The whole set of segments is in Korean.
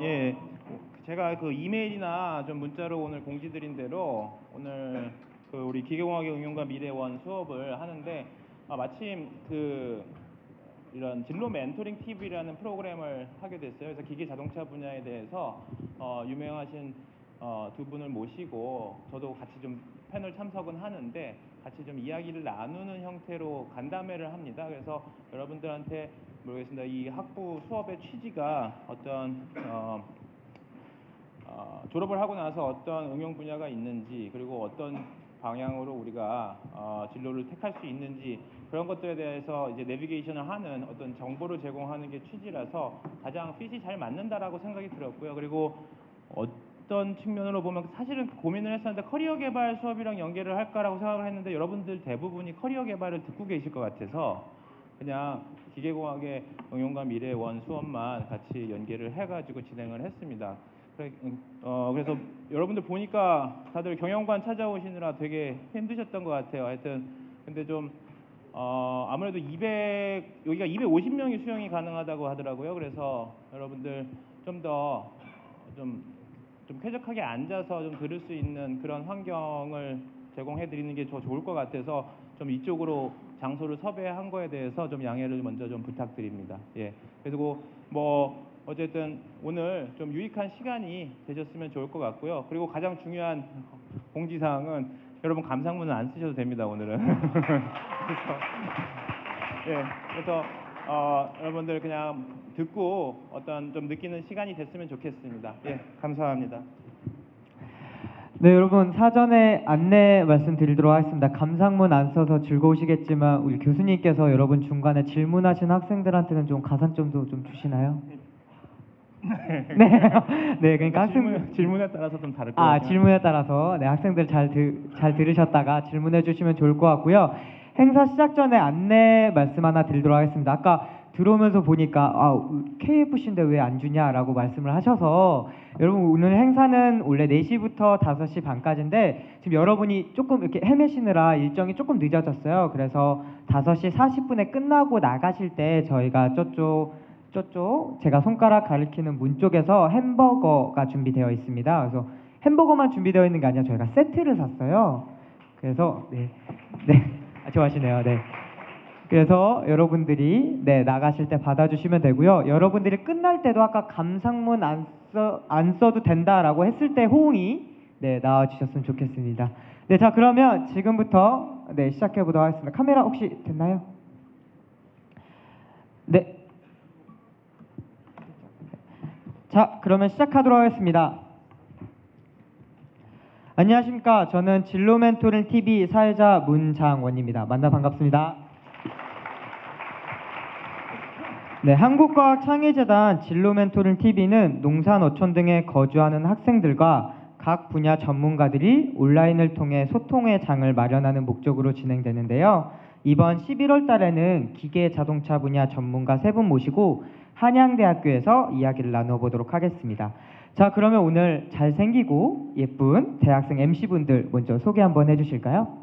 예, 제가 그 이메일이나 좀 문자로 오늘 공지드린 대로 오늘 그 우리 기계공학의 응용과 미래원 수업을 하는데 마침 그 이런 진로 멘토링 TV라는 프로그램을 하게 됐어요. 그래서 기계 자동차 분야에 대해서 유명하신 두 분을 모시고 저도 같이 좀 패널 참석은 하는데 같이 좀 이야기를 나누는 형태로 간담회를 합니다. 그래서 여러분들한테 모르겠습니다. 이 학부 수업의 취지가 어떤 졸업을 하고 나서 어떤 응용 분야가 있는지 그리고 어떤 방향으로 우리가 진로를 택할 수 있는지 그런 것들에 대해서 이제 내비게이션을 하는 어떤 정보를 제공하는 게 취지라서 가장 핏이 잘 맞는다라고 생각이 들었고요. 그리고 어떤 측면으로 보면 사실은 고민을 했었는데 커리어 개발 수업이랑 연계를 할까라고 생각을 했는데 여러분들 대부분이 커리어 개발을 듣고 계실 것 같아서 그냥 기계공학의 응용과 미래원 수업만 같이 연계를 해가지고 진행을 했습니다. 그래서 여러분들 보니까 다들 경영관 찾아오시느라 되게 힘드셨던 것 같아요. 하여튼 근데 좀 아무래도 여기가 250명이 수용이 가능하다고 하더라고요. 그래서 여러분들 좀 더 좀 쾌적하게 앉아서 좀 들을 수 있는 그런 환경을 제공해 드리는 게 더 좋을 것 같아서 좀 이쪽으로 장소를 섭외한 거에 대해서 좀 양해를 먼저 좀 부탁드립니다. 예. 그리고 뭐 어쨌든 오늘 좀 유익한 시간이 되셨으면 좋을 것 같고요. 그리고 가장 중요한 공지사항은 여러분 감상문은 안 쓰셔도 됩니다. 오늘은. 그래서 여러분들 그냥 듣고 어떤 좀 느끼는 시간이 됐으면 좋겠습니다. 예, 감사합니다. 네, 여러분 사전에 안내 말씀드리도록 하겠습니다. 감상문 안 써서 즐거우시겠지만 우리 교수님께서 여러분 중간에 질문하신 학생들한테는 좀 가산점도 좀 주시나요? 네, 네, 그러니까 질문에 따라서 좀 다를 것 같아요. 질문에 따라서 네, 학생들 잘 들으셨다가 질문해 주시면 좋을 것 같고요. 행사 시작 전에 안내 말씀 하나 드리도록 하겠습니다. 아까 들어오면서 보니까 KFC인데 왜 안 주냐라고 말씀을 하셔서 여러분 오늘 행사는 원래 4시부터 5시 반까지인데 지금 여러분이 조금 이렇게 헤매시느라 일정이 조금 늦어졌어요. 그래서 5시 40분에 끝나고 나가실 때 저희가 저쪽 제가 손가락 가리키는 문 쪽에서 햄버거가 준비되어 있습니다. 그래서 햄버거만 준비되어 있는 게 아니라 저희가 세트를 샀어요. 그래서 네, 좋아하시네요. 네. 그래서 여러분들이 나가실 때 받아주시면 되고요. 여러분들이 끝날 때도 아까 감상문 안 써도 된다라고 했을 때 호응이 나와주셨으면 좋겠습니다. 네, 자 그러면 지금부터 시작해 보도록 하겠습니다. 카메라 혹시 됐나요? 네. 자, 그러면 시작하도록 하겠습니다. 안녕하십니까. 저는 진로 멘토링 TV 사회자 문장원입니다. 만나 반갑습니다. 네, 한국과학창의재단 진로 멘토링 TV는 농산 어촌 등에 거주하는 학생들과 각 분야 전문가들이 온라인을 통해 소통의 장을 마련하는 목적으로 진행되는데요. 이번 11월 달에는 기계 자동차 분야 전문가 3분 모시고 한양대학교에서 이야기를 나누어 보도록 하겠습니다. 자, 그러면 오늘 잘생기고 예쁜 대학생 MC분들 먼저 소개 한번 해주실까요?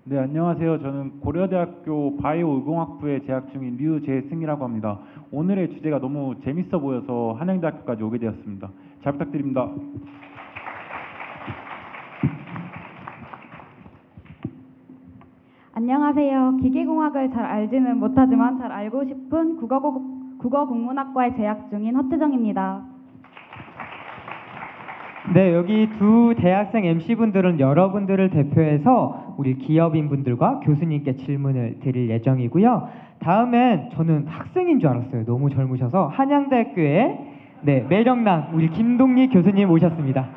네, 안녕하세요. 저는 고려대학교 바이오의공학부에 재학 중인 류재승이라고 합니다. 오늘의 주제가 너무 재밌어 보여서 한양대학교까지 오게 되었습니다. 잘 부탁드립니다. 안녕하세요. 기계공학을 잘 알지는 못하지만 잘 알고 싶은 국어국문학과에 재학 중인 허태정입니다. 네, 여기 두 대학생 MC분들은 여러분들을 대표해서 우리 기업인분들과 교수님께 질문을 드릴 예정이고요. 다음엔 저는 학생인 줄 알았어요. 너무 젊으셔서 한양대학교의 매력남 우리 김동리 교수님 오셨습니다.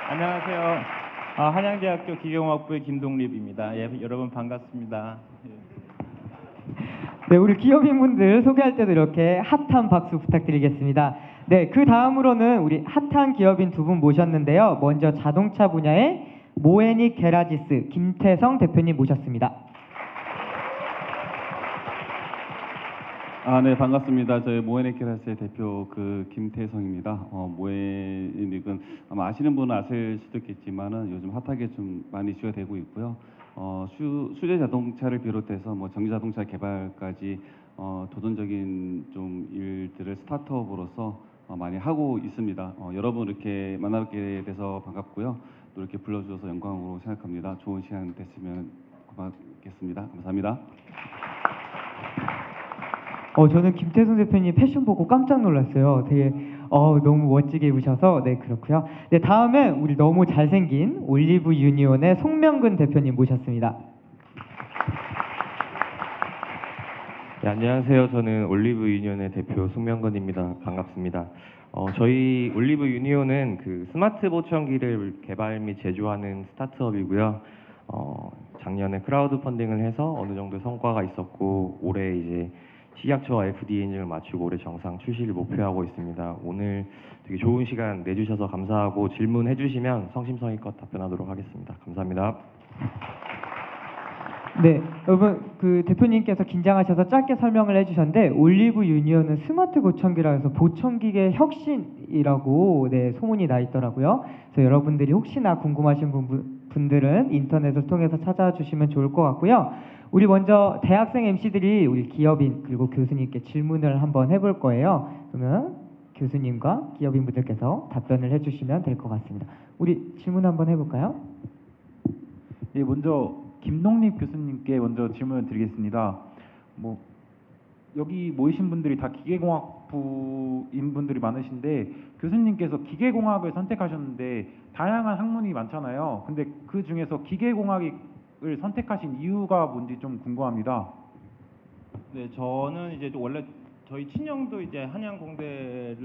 안녕하세요. 한양대학교 기계공학부의 김동립입니다. 예, 여러분 반갑습니다. 네, 우리 기업인분들 소개할 때도 이렇게 핫한 박수 부탁드리겠습니다. 네, 그 다음으로는 우리 핫한 기업인 두 분 모셨는데요. 먼저 자동차 분야의 모에닉 게라지스 김태성 대표님 모셨습니다. 네, 반갑습니다. 저희 모에닉 게라지스의 대표 김태성입니다. 모에닉은 아마 아시는 분은 아실 수도 있겠지만은 요즘 핫하게 좀 많이 이슈가 되고 있고요. 수제 자동차를 비롯해서 전기 자동차 개발까지 도전적인 좀 일들을 스타트업으로서 많이 하고 있습니다. 여러분 이렇게 만나뵙게 돼서 반갑고요. 또 이렇게 불러주셔서 영광으로 생각합니다. 좋은 시간 됐으면 고맙겠습니다. 감사합니다. 저는 김태성 대표님 패션 보고 깜짝 놀랐어요. 되게 너무 멋지게 입으셔서 네 그렇고요. 네 다음은 우리 너무 잘생긴 올리브 유니온의 송명근 대표님 모셨습니다. 네, 안녕하세요. 저는 올리브 유니온의 대표 송명건입니다. 반갑습니다. 저희 올리브 유니온은 그 스마트 보청기를 개발 및 제조하는 스타트업이고요. 작년에 크라우드 펀딩을 해서 어느 정도 성과가 있었고 올해 이제 식약처와 FDA 인증을 마치고 올해 정상 출시를 목표하고 있습니다. 오늘 되게 좋은 시간 내주셔서 감사하고 질문해 주시면 성심성의껏 답변하도록 하겠습니다. 감사합니다. 네, 여러분 그 대표님께서 긴장하셔서 짧게 설명을 해주셨는데 올리브 유니온은 스마트 보청기라 해서 보청기계 혁신이라고 네 소문이 나 있더라고요. 그래서 여러분들이 혹시나 궁금하신 분들은 인터넷을 통해서 찾아주시면 좋을 것 같고요. 우리 먼저 대학생 MC들이 우리 기업인 그리고 교수님께 질문을 한번 해볼 거예요. 그러면 교수님과 기업인 분들께서 답변을 해주시면 될 것 같습니다. 우리 질문 한번 해볼까요? 예, 먼저 김동립 교수님께 먼저 질문을 드리겠습니다. 여기 모이신 분들이 다 기계공학부인 분들이 많으신데 교수님께서 기계공학을 선택하셨는데 다양한 학문이 많잖아요. 근데 그 중에서 기계공학을 선택하신 이유가 뭔지 좀 궁금합니다. 네, 저는 이제 원래 저희 친형도 이제 한양대학교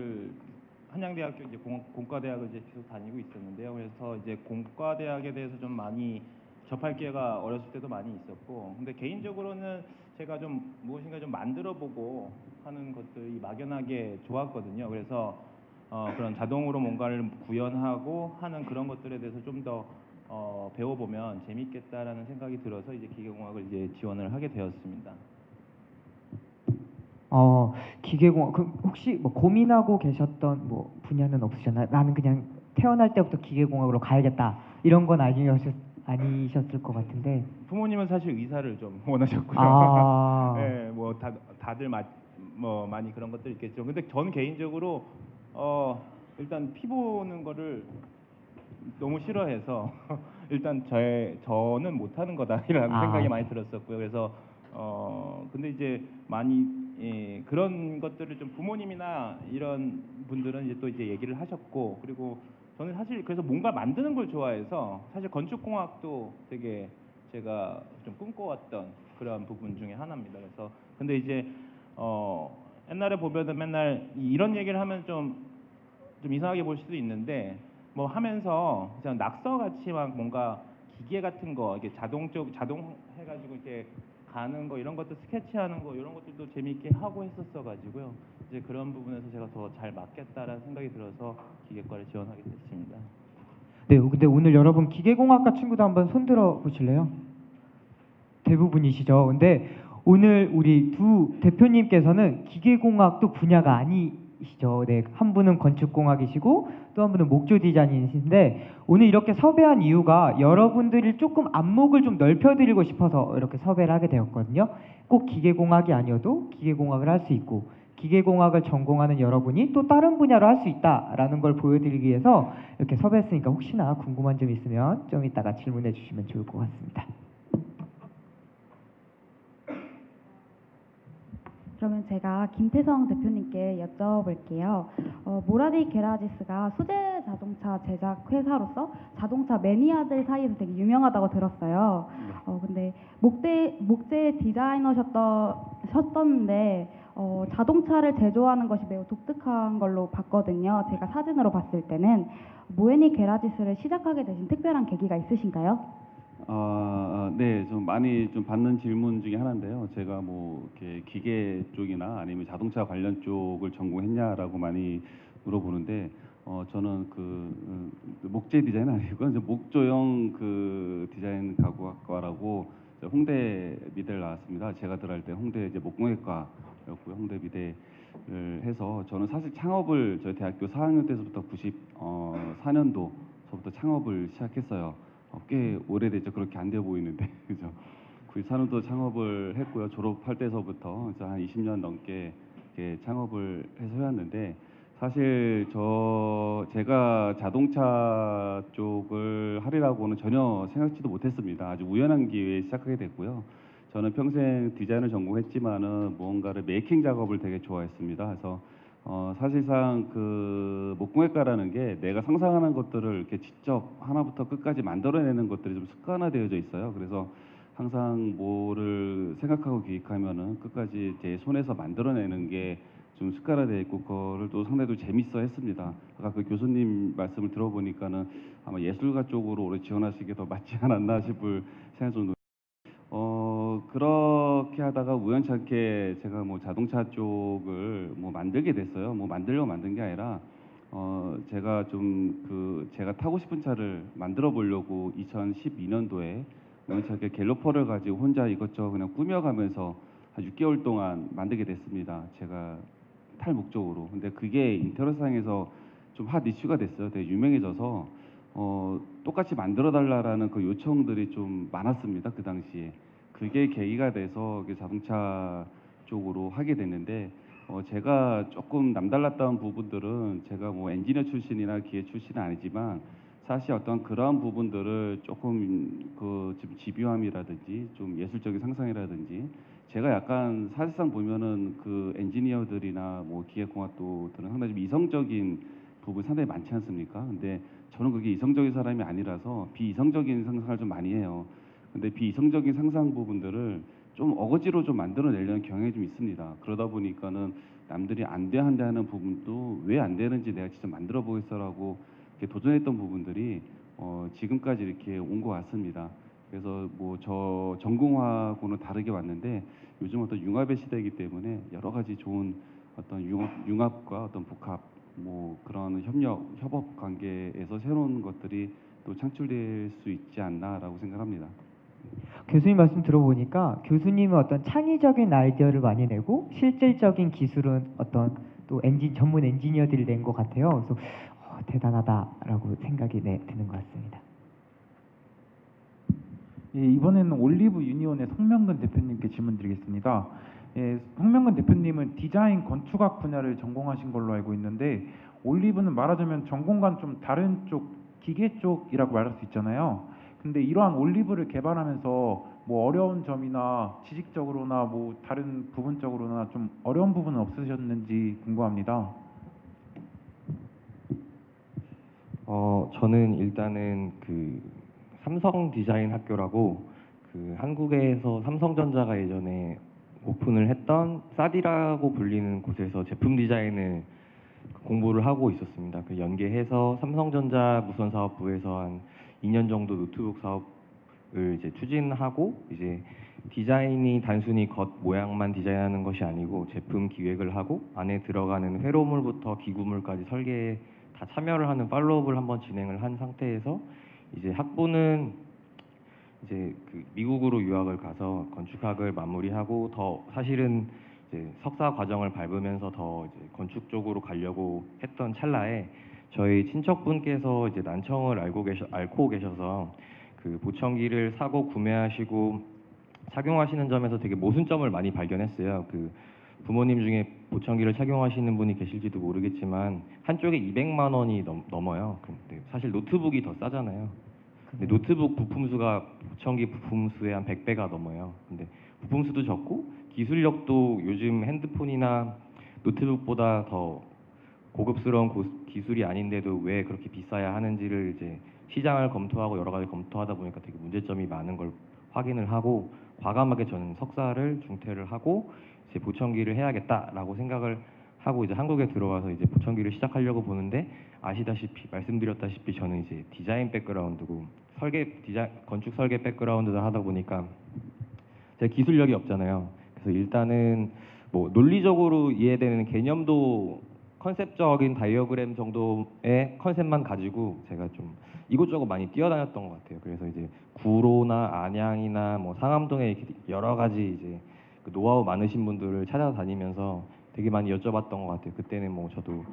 이제 공과대학을 이제 계속 다니고 있었는데요. 그래서 이제 공과대학에 대해서 좀 많이 접할 기회가 어렸을 때도 많이 있었고, 근데 개인적으로는 제가 좀 무엇인가 좀 만들어보고 하는 것들이 막연하게 좋았거든요. 그래서 그런 자동으로 뭔가를 구현하고 하는 그런 것들에 대해서 좀 더 배워보면 재밌겠다라는 생각이 들어서 이제 기계공학을 이제 지원을 하게 되었습니다. 기계공학 혹시 뭐 고민하고 계셨던 뭐 분야는 없으셨나요? 나는 그냥 태어날 때부터 기계공학으로 가야겠다 이런 건 아니셨을 것 같은데. 부모님은 사실 의사를 좀 원하셨고요. 네, 뭐 다들 뭐 많이 그런 것들 있겠죠. 근데 저는 개인적으로 일단 피 보는 거를 너무 싫어해서 일단 저는 못하는 거다라는 생각이 많이 들었었고요. 그래서 근데 이제 많이 그런 것들을 좀 부모님이나 이런 분들은 이제 또 이제 얘기를 하셨고, 그리고 저는 사실 그래서 뭔가 만드는 걸 좋아해서 사실 건축공학도 되게 제가 좀 꿈꿔왔던 그런 부분 중에 하나입니다. 그래서 근데 이제 옛날에 보면은 맨날 이런 얘기를 하면 좀 이상하게 볼 수도 있는데 뭐 하면서 그냥 낙서같이 막 뭔가 기계 같은 거 이게 자동 해가지고 이렇게 가는 거 이런 것도 스케치하는 거 이런 것들도 재미있게 하고 했었어가지고요. 이제 그런 부분에서 제가 더 잘 맞겠다라는 생각이 들어서 기계과를 지원하게 됐습니다. 네, 근데 오늘 여러분 기계공학과 친구도 한번 손들어 보실래요? 대부분이시죠. 근데 오늘 우리 두 대표님께서는 기계공학도 분야가 아니시죠. 네, 한 분은 건축공학이시고 또 한 분은 목조 디자인이신데 오늘 이렇게 섭외한 이유가 여러분들이 조금 안목을 좀 넓혀드리고 싶어서 이렇게 섭외를 하게 되었거든요. 꼭 기계공학이 아니어도 기계공학을 할 수 있고 기계공학을 전공하는 여러분이 또 다른 분야로 할 수 있다라는 걸 보여드리기 위해서 이렇게 섭외했으니까 혹시나 궁금한 점 있으면 좀 이따가 질문해 주시면 좋을 것 같습니다. 그러면 제가 김태성 대표님께 여쭤볼게요. 모라디 게라지스가 소재 자동차 제작 회사로서 자동차 매니아들 사이에서 되게 유명하다고 들었어요. 근데 목재 디자이너셨던데 자동차를 제조하는 것이 매우 독특한 걸로 봤거든요. 제가 사진으로 봤을 때는 모에니 게라지스를 시작하게 되신 특별한 계기가 있으신가요? 네, 좀 많이 좀 받는 질문 중에 하나인데요. 제가 뭐 이렇게 기계 쪽이나 아니면 자동차 관련 쪽을 전공했냐라고 많이 물어보는데, 저는 목재 디자인 아니고 이제 목조형 디자인 가구학과라고 홍대 미대를 나왔습니다. 제가 들어갈 때 홍대 이제 목공예과였고요. 홍대 미대를 해서 저는 사실 창업을 저희 대학교 4학년 때부터 94년도서부터 창업을 시작했어요. 꽤 오래됐죠. 그렇게 안 돼 보이는데 그죠? 구입산업도 창업을 했고요. 졸업할 때서부터 이제 한 20년 넘게 이렇게 창업을 해서 해왔는데 사실 제가 자동차 쪽을 하리라고는 전혀 생각지도 못했습니다. 아주 우연한 기회에 시작하게 됐고요. 저는 평생 디자인을 전공했지만은 무언가를 메이킹 작업을 되게 좋아했습니다. 그래서 사실상 그 목공예과라는 게 내가 상상하는 것들을 이렇게 직접 하나부터 끝까지 만들어내는 것들이 좀 습관화되어져 있어요. 그래서 항상 뭐를 생각하고 기획하면은 끝까지 제 손에서 만들어내는 게 좀 습관화되어 있고 그거를 또 상당히 또 재밌어 했습니다. 아까 그 교수님 말씀을 들어보니까는 아마 예술가 쪽으로 오래 지원하시게 더 맞지 않았나 싶을 생각 정도. 그렇게 하다가 우연찮게 제가 뭐 자동차 쪽을 뭐 만들게 됐어요. 뭐 만들려고 만든 게 아니라 제가 제가 타고 싶은 차를 만들어 보려고 2012년도에 우연찮게 갤로퍼를 가지고 혼자 이것저것 그냥 꾸며가면서 한 6개월 동안 만들게 됐습니다. 제가 탈 목적으로. 근데 그게 인터넷상에서 좀 핫 이슈가 됐어요. 되게 유명해져서 똑같이 만들어 달라라는 그 요청들이 좀 많았습니다. 그 당시에. 그게 계기가 돼서 자동차 쪽으로 하게 됐는데 제가 조금 남달랐던 부분들은 제가 뭐 엔지니어 출신이나 기계 출신은 아니지만 사실 어떤 그러한 부분들을 조금 좀 집요함이라든지 좀 예술적인 상상이라든지 제가 약간 사실상 보면은 그 엔지니어들이나 뭐 기계공학도들은 상당히 좀 이성적인 부분이 상당히 많지 않습니까? 근데 저는 그게 이성적인 사람이 아니라서 비이성적인 상상을 좀 많이 해요. 근데 비이성적인 상상 부분들을 좀 어거지로 좀 만들어내려는 경향이 좀 있습니다. 그러다 보니까는 남들이 안 돼 한다 하는 부분도 왜 안 되는지 내가 직접 만들어 보겠어라고 이렇게 도전했던 부분들이 지금까지 이렇게 온 것 같습니다. 그래서 뭐 저 전공하고는 다르게 왔는데 요즘 어떤 융합의 시대이기 때문에 여러 가지 좋은 어떤 융합과 어떤 복합 뭐 그런 협업 관계에서 새로운 것들이 또 창출될 수 있지 않나라고 생각합니다. 교수님 말씀 들어보니까 교수님은 어떤 창의적인 아이디어를 많이 내고 실질적인 기술은 어떤 또 전문 엔지니어들이 낸 것 같아요. 그래서 대단하다라고 생각이 드는 것 같습니다. 예, 이번에는 올리브 유니온의 송명근 대표님께 질문 드리겠습니다. 예, 송명근 대표님은 디자인 건축학 분야를 전공하신 걸로 알고 있는데 올리브는 말하자면 전공과는 좀 다른 쪽 기계 쪽이라고 말할 수 있잖아요. 근데 이러한 올리브를 개발하면서 뭐 어려운 점이나 지식적으로나 뭐 다른 부분적으로나 좀 어려운 부분은 없으셨는지 궁금합니다. 저는 일단은 그 삼성 디자인 학교라고 그 한국에서 삼성전자가 예전에 오픈을 했던 사디라고 불리는 곳에서 제품 디자인을 공부를 하고 있었습니다. 그 연계해서 삼성전자 무선사업부에서 한 2년 정도 노트북 사업을 이제 추진하고 이제 디자인이 단순히 겉 모양만 디자인하는 것이 아니고 제품 기획을 하고 안에 들어가는 회로물부터 기구물까지 설계에 다 참여를 하는 팔로업을 한번 진행을 한 상태에서 이제 학부는 이제 그 미국으로 유학을 가서 건축학을 마무리하고 더 사실은 이제 석사 과정을 밟으면서 더 이제 건축 쪽으로 가려고 했던 찰나에 저희 친척분께서 이제 난청을 앓고 계셔서 그 보청기를 사고 구매하시고 착용하시는 점에서 되게 모순점을 많이 발견했어요. 그 부모님 중에 보청기를 착용하시는 분이 계실지도 모르겠지만 한쪽에 200만 원이 넘어요. 근데 사실 노트북이 더 싸잖아요. 근데 노트북 부품수가 보청기 부품수의 한 100배가 넘어요. 근데 부품수도 적고 기술력도 요즘 핸드폰이나 노트북보다 더 고급스러운 기술이 아닌데도 왜 그렇게 비싸야 하는지를 이제 시장을 검토하고 여러 가지 검토하다 보니까 되게 문제점이 많은 걸 확인을 하고 과감하게 저는 석사를 중퇴를 하고 이제 보청기를 해야겠다라고 생각을 하고 이제 한국에 들어와서 이제 보청기를 시작하려고 보는데 아시다시피 말씀드렸다시피 저는 이제 디자인 백그라운드고 건축 설계 백그라운드를 하다 보니까 제가 기술력이 없잖아요. 그래서 일단은 뭐 논리적으로 이해되는 개념도 컨셉적인 다이어그램 정도의 컨셉만 가지고 제가 좀 이곳저곳 많이 뛰어다녔던 것 같아요. 그래서 이제 구로나 안양이나 뭐 상암동에 이렇게 여러 가지 이제 그 노하우 많으신 분들을 찾아다니면서 되게 많이 여쭤봤던 것 같아요. 그때는 뭐 저도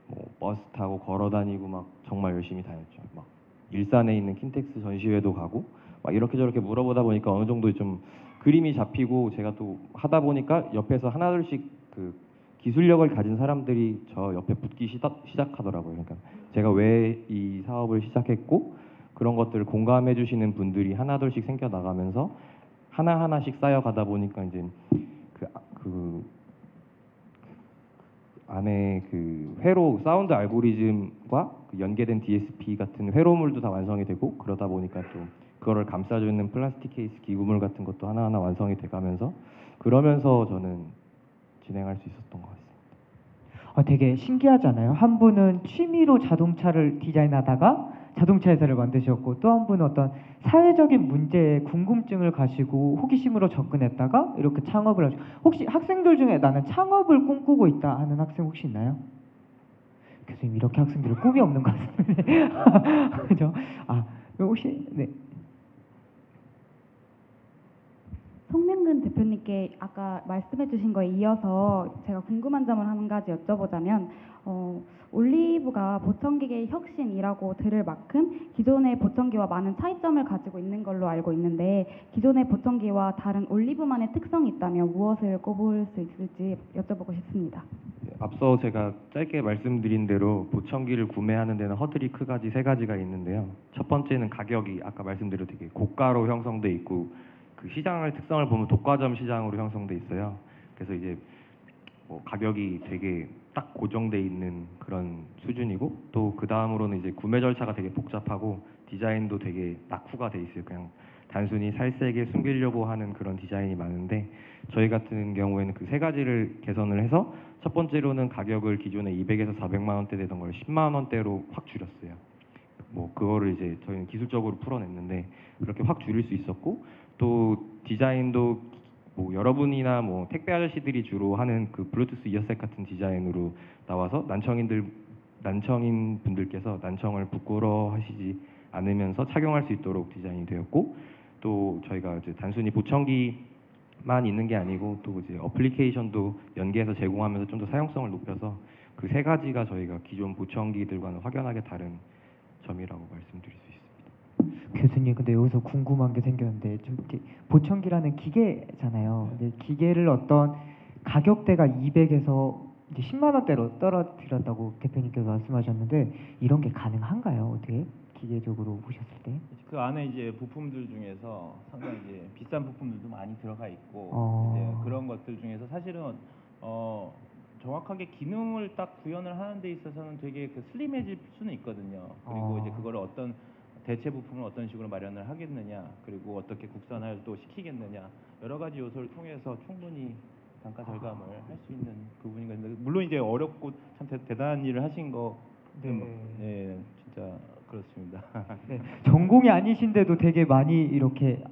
뭐 버스 타고 걸어 다니고 막 정말 열심히 다녔죠. 막 일산에 있는 킨텍스 전시회도 가고 막 이렇게 저렇게 물어보다 보니까 어느 정도 좀 그림이 잡히고 제가 또 하다 보니까 옆에서 하나둘씩 그 기술력을 가진 사람들이 저 옆에 붙기 시작하더라고요. 그러니까 제가 왜 이 사업을 시작했고 그런 것들을 공감해 주시는 분들이 하나둘씩 생겨 나가면서 하나하나씩 쌓여가다 보니까 이제 그 안에 그 회로 사운드 알고리즘과 그 연계된 DSP 같은 회로물도 다 완성이 되고 그러다 보니까 또 그거를 감싸주는 플라스틱 케이스 기구물 같은 것도 하나하나 완성이 돼가면서 그러면서 저는 진행할 수 있었던 것 같습니다. 되게 신기하잖아요. 한 분은 취미로 자동차를 디자인하다가 자동차 회사를 만드셨고 또 한 분은 어떤 사회적인 문제에 궁금증을 가지고 호기심으로 접근했다가 이렇게 창업을 하죠. 혹시 학생들 중에 나는 창업을 꿈꾸고 있다 하는 학생 혹시 있나요? 교수님 이렇게 학생들은 꿈이 없는 것 같은데 그죠? 혹시 네. 송명근 대표님께 아까 말씀해주신 거에 이어서 제가 궁금한 점을 한 가지 여쭤보자면 올리브가 보청기계의 혁신이라고 들을 만큼 기존의 보청기와 많은 차이점을 가지고 있는 걸로 알고 있는데 기존의 보청기와 다른 올리브만의 특성이 있다면 무엇을 꼽을 수 있을지 여쭤보고 싶습니다. 앞서 제가 짧게 말씀드린 대로 보청기를 구매하는 데는 허들이 크가지 세 가지가 있는데요. 첫 번째는 가격이 아까 말씀드린 되게 고가로 형성돼 있고 그 시장의 특성을 보면 독과점 시장으로 형성돼 있어요. 그래서 이제 뭐 가격이 되게 딱 고정돼 있는 그런 수준이고 또 그 다음으로는 이제 구매 절차가 되게 복잡하고 디자인도 되게 낙후가 돼 있어요. 그냥 단순히 살색에 숨기려고 하는 그런 디자인이 많은데 저희 같은 경우에는 그 세 가지를 개선을 해서 첫 번째로는 가격을 기존에 200에서 400만 원대 되던 걸 10만 원대로 확 줄였어요. 뭐 그거를 이제 저희는 기술적으로 풀어냈는데 그렇게 확 줄일 수 있었고 또 디자인도 뭐 여러분이나 뭐 택배 아저씨들이 주로 하는 그 블루투스 이어셋 같은 디자인으로 나와서 난청인 분들께서 난청을 부끄러워하시지 않으면서 착용할 수 있도록 디자인이 되었고 또 저희가 이제 단순히 보청기만 있는 게 아니고 또 이제 어플리케이션도 연계해서 제공하면서 좀 더 사용성을 높여서 그 세 가지가 저희가 기존 보청기들과는 확연하게 다른 점이라고 말씀드릴 수 있습니다. 교수님 근데 여기서 궁금한 게 생겼는데 보청기라는 기계잖아요. 근데 기계를 어떤 가격대가 200에서 이제 10만 원대로 떨어뜨렸다고 대표님께서 말씀하셨는데 이런 게 가능한가요? 어떻게 기계적으로 보셨을 때? 그 안에 이제 부품들 중에서 상당히 이제 비싼 부품들도 많이 들어가 있고 이제 그런 것들 중에서 사실은 정확하게 기능을 딱 구현을 하는 데 있어서는 되게 그 슬림해질 수는 있거든요. 그리고 이제 그거를 어떤 대체 부품을 어떤 식으로 마련을 하겠느냐, 그리고 어떻게 국산화를 또 시키겠느냐, 여러 가지 요소를 통해서 충분히 단가 절감을 할 수 있는 부분인 건데 물론 이제 어렵고 참 대단한 일을 하신 거, 네, 진짜 그렇습니다. 네, 전공이 아니신데도 되게 많이 이렇게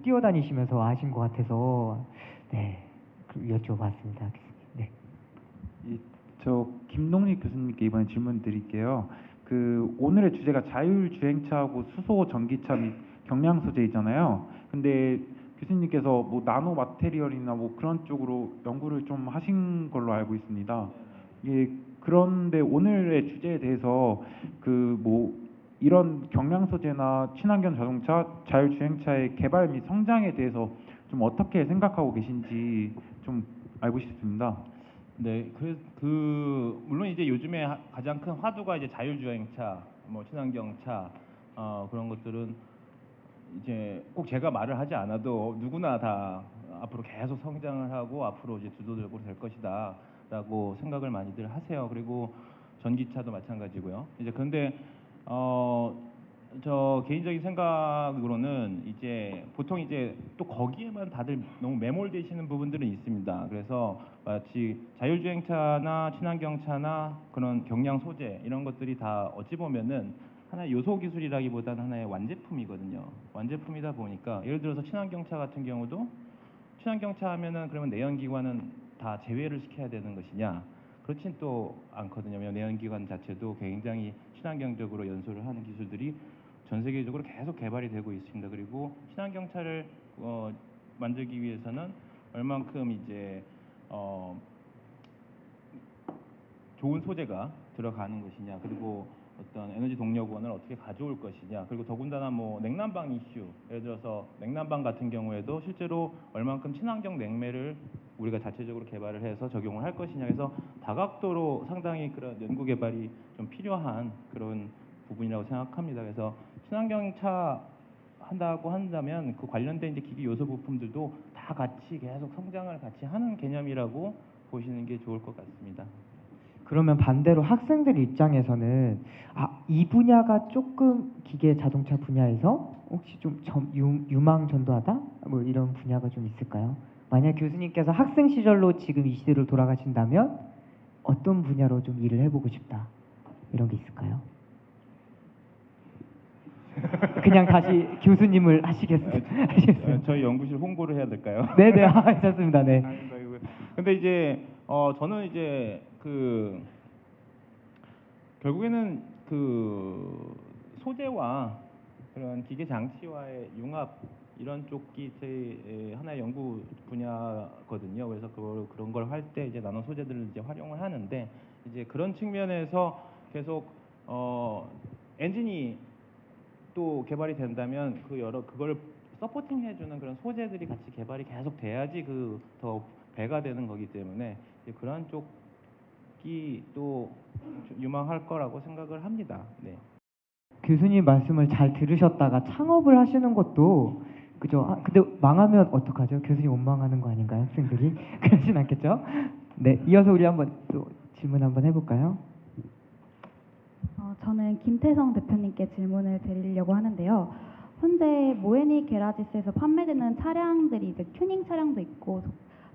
뛰어다니시면서 아신 것 같아서 네, 여쭤봤습니다. 네. 저 김동립 교수님께 이번에 질문 드릴게요. 그 오늘의 주제가 자율주행차하고 수소 전기차 및 경량 소재이잖아요. 근데 교수님께서 뭐 나노 마테리얼이나 뭐 그런 쪽으로 연구를 좀 하신 걸로 알고 있습니다. 예, 그런데 오늘의 주제에 대해서 그 뭐 이런 경량 소재나 친환경 자동차, 자율주행차의 개발 및 성장에 대해서 좀 어떻게 생각하고 계신지 좀 알고 싶습니다. 네, 물론 이제 요즘에 가장 큰 화두가 이제 자율주행차, 뭐 친환경차, 그런 것들은 이제 꼭 제가 말을 하지 않아도 누구나 다 앞으로 계속 성장을 하고 앞으로 이제 주도적으로 될 것이다라고 생각을 많이들 하세요. 그리고 전기차도 마찬가지고요. 이제 그런데 저 개인적인 생각으로는 이제 보통 이제 또 거기에만 다들 너무 매몰되시는 부분들은 있습니다. 그래서 마치 자율주행차나 친환경차나 그런 경량 소재 이런 것들이 다 어찌 보면은 하나의 요소 기술이라기보다는 하나의 완제품이거든요. 완제품이다 보니까 예를 들어서 친환경차 같은 경우도 친환경차 하면은 그러면 내연기관은 다 제외를 시켜야 되는 것이냐? 그렇진 또 않거든요. 왜냐하면 내연기관 자체도 굉장히 친환경적으로 연소를 하는 기술들이 전 세계적으로 계속 개발이 되고 있습니다. 그리고 친환경차를 만들기 위해서는 얼만큼 이제 좋은 소재가 들어가는 것이냐, 그리고 어떤 에너지 동력원을 어떻게 가져올 것이냐, 그리고 더군다나 뭐 냉난방 이슈, 예를 들어서 냉난방 같은 경우에도 실제로 얼만큼 친환경 냉매를 우리가 자체적으로 개발을 해서 적용을 할 것이냐 해서 다각도로 상당히 그런 연구 개발이 좀 필요한 그런 부분이라고 생각합니다. 그래서 친환경 차 한다고 한다면 그 관련된 이제 기기 요소 부품들도 다 같이 계속 성장을 같이 하는 개념이라고 보시는 게 좋을 것 같습니다. 그러면 반대로 학생들 입장에서는 이 분야가 조금 기계 자동차 분야에서 혹시 좀 유망전도하다? 뭐 이런 분야가 좀 있을까요? 만약 교수님께서 학생 시절로 지금 이 시대로 돌아가신다면 어떤 분야로 좀 일을 해보고 싶다? 이런 게 있을까요? 그냥 다시 교수님을 하시겠어요? 저희 연구실 홍보를 해야 될까요? 네네, 괜찮습니다. 네. 근데 이제 저는 이제 그 결국에는 그 소재와 그런 기계 장치와의 융합 이런 쪽이 제 하나의 연구 분야거든요. 그래서 그런 걸 할 때 이제 나노 소재들을 이제 활용을 하는데 이제 그런 측면에서 계속 엔진이 또 개발이 된다면 그걸 서포팅 해주는 그런 소재들이 같이 개발이 계속 돼야지 더 배가 되는 거기 때문에 그런 쪽이 또 유망할 거라고 생각을 합니다. 네. 교수님 말씀을 잘 들으셨다가 창업을 하시는 것도 그죠? 근데 망하면 어떡하죠? 교수님 원망하는 거 아닌가요, 학생들이? 그러진 않겠죠? 네, 이어서 우리 한번 또 질문 한번 해볼까요? 저는 김태성 대표님께 질문을 드리려고 하는데요. 현재 모에니 게라지스에서 판매되는 차량들이 이제 튜닝 차량도 있고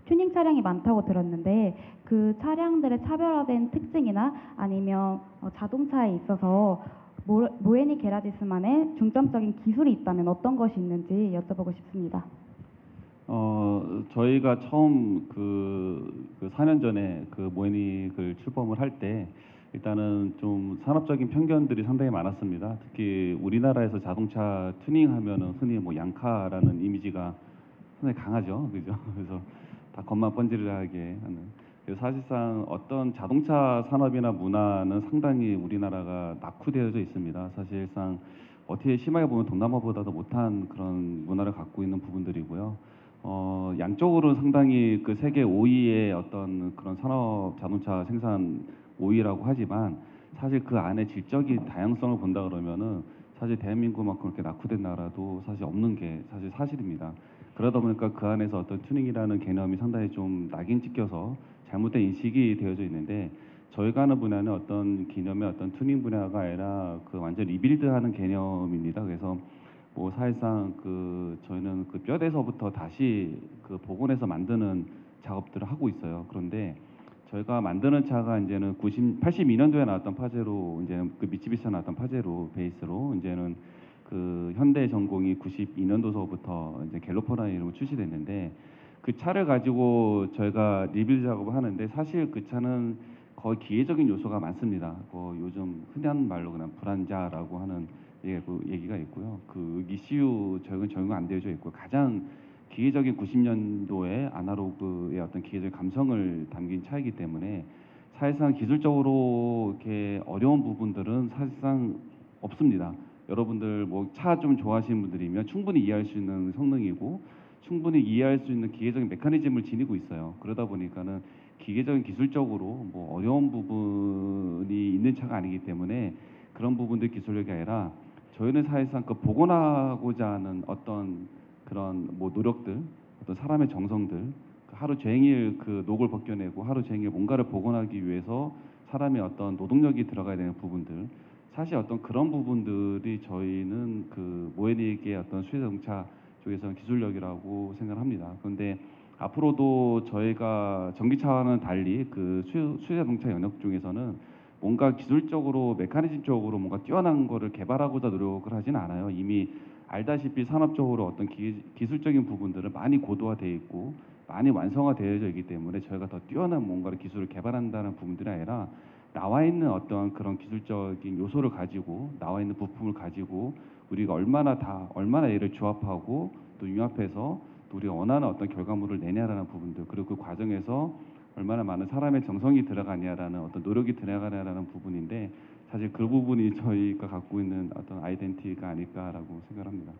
튜닝 차량이 많다고 들었는데 그 차량들의 차별화된 특징이나 아니면 자동차에 있어서 모에니 게라지스만의 중점적인 기술이 있다면 어떤 것이 있는지 여쭤보고 싶습니다. 저희가 처음 4년 전에 그 모에닉을 출범을 할 때 일단은 좀 산업적인 편견들이 상당히 많았습니다. 특히 우리나라에서 자동차 튜닝하면은 흔히 뭐 양카라는 이미지가 상당히 강하죠, 그죠? 그래서 다 겉만 번지르르하게 하는. 그래서 사실상 어떤 자동차 산업이나 문화는 상당히 우리나라가 낙후되어져 있습니다. 사실상 어떻게 심하게 보면 동남아보다도 못한 그런 문화를 갖고 있는 부분들이고요. 양쪽으로는 상당히 그 세계 5위의 어떤 그런 산업 자동차 생산 5위라고 하지만 사실 그 안에 질적인 다양성을 본다 그러면은 사실 대한민국만큼 그렇게 낙후된 나라도 사실 없는 게 사실 사실입니다. 그러다 보니까 그 안에서 어떤 튜닝이라는 개념이 상당히 좀 낙인 찍혀서 잘못된 인식이 되어져 있는데 저희가 하는 분야는 어떤 개념의 어떤 튜닝 분야가 아니라 그 완전 리빌드하는 개념입니다. 그래서 뭐 사실상 저희는 그 뼈대서부터 다시 그 복원해서 만드는 작업들을 하고 있어요. 그런데 저희가 만드는 차가 이제는 82년도에 나왔던 파제로 이제는 그 미쓰비시에서 나왔던 파제로 베이스로 이제는 그 현대 전공이 92년도서부터 이제 갤로퍼라인으로 출시됐는데 그 차를 가지고 저희가 리빌드 작업을 하는데 사실 그 차는 거의 기계적인 요소가 많습니다. 요즘 흔한 말로 그냥 불안자라고 하는 얘기가 있고요. 그 ECU 적용 안 되어져 있고 가장 기계적인 90년도의 아날로그의 어떤 기계적인 감성을 담긴 차이기 때문에 사실상 기술적으로 이렇게 어려운 부분들은 사실상 없습니다. 여러분들 뭐 차 좀 좋아하시는 분들이면 충분히 이해할 수 있는 성능이고 충분히 이해할 수 있는 기계적인 메커니즘을 지니고 있어요. 그러다 보니까는 기계적인 기술적으로 뭐 어려운 부분이 있는 차가 아니기 때문에 그런 부분들 기술력이 아니라 저희는 사실상 그 복원하고자 하는 어떤 그런 뭐 노력들, 어떤 사람의 정성들, 하루 종일 그 녹을 벗겨내고 하루 종일 뭔가를 복원하기 위해서 사람의 어떤 노동력이 들어가야 되는 부분들, 사실 어떤 그런 부분들이 저희는 그 모에닉의 어떤 수혜자동차 쪽에서는 기술력이라고 생각합니다. 그런데 앞으로도 저희가 전기차와는 달리 그 수혜자동차 영역 중에서는 뭔가 기술적으로 메커니즘적으로 뭔가 뛰어난 거를 개발하고자 노력을 하진 않아요. 이미 알다시피 산업적으로 어떤 기술적인 부분들은 많이 고도화되어 있고 많이 완성화되어져 있기 때문에 저희가 더 뛰어난 뭔가를 기술을 개발한다는 부분들이 아니라 나와 있는 어떤 그런 기술적인 요소를 가지고 나와 있는 부품을 가지고 우리가 얼마나 얘를 조합하고 또 융합해서 또 우리가 원하는 어떤 결과물을 내냐라는 부분들, 그리고 그 과정에서 얼마나 많은 사람의 정성이 들어가냐라는 어떤 노력이 들어가냐라는 부분인데 사실 그 부분이 저희가 갖고 있는 어떤 아이덴티티가 아닐까라고 생각합니다.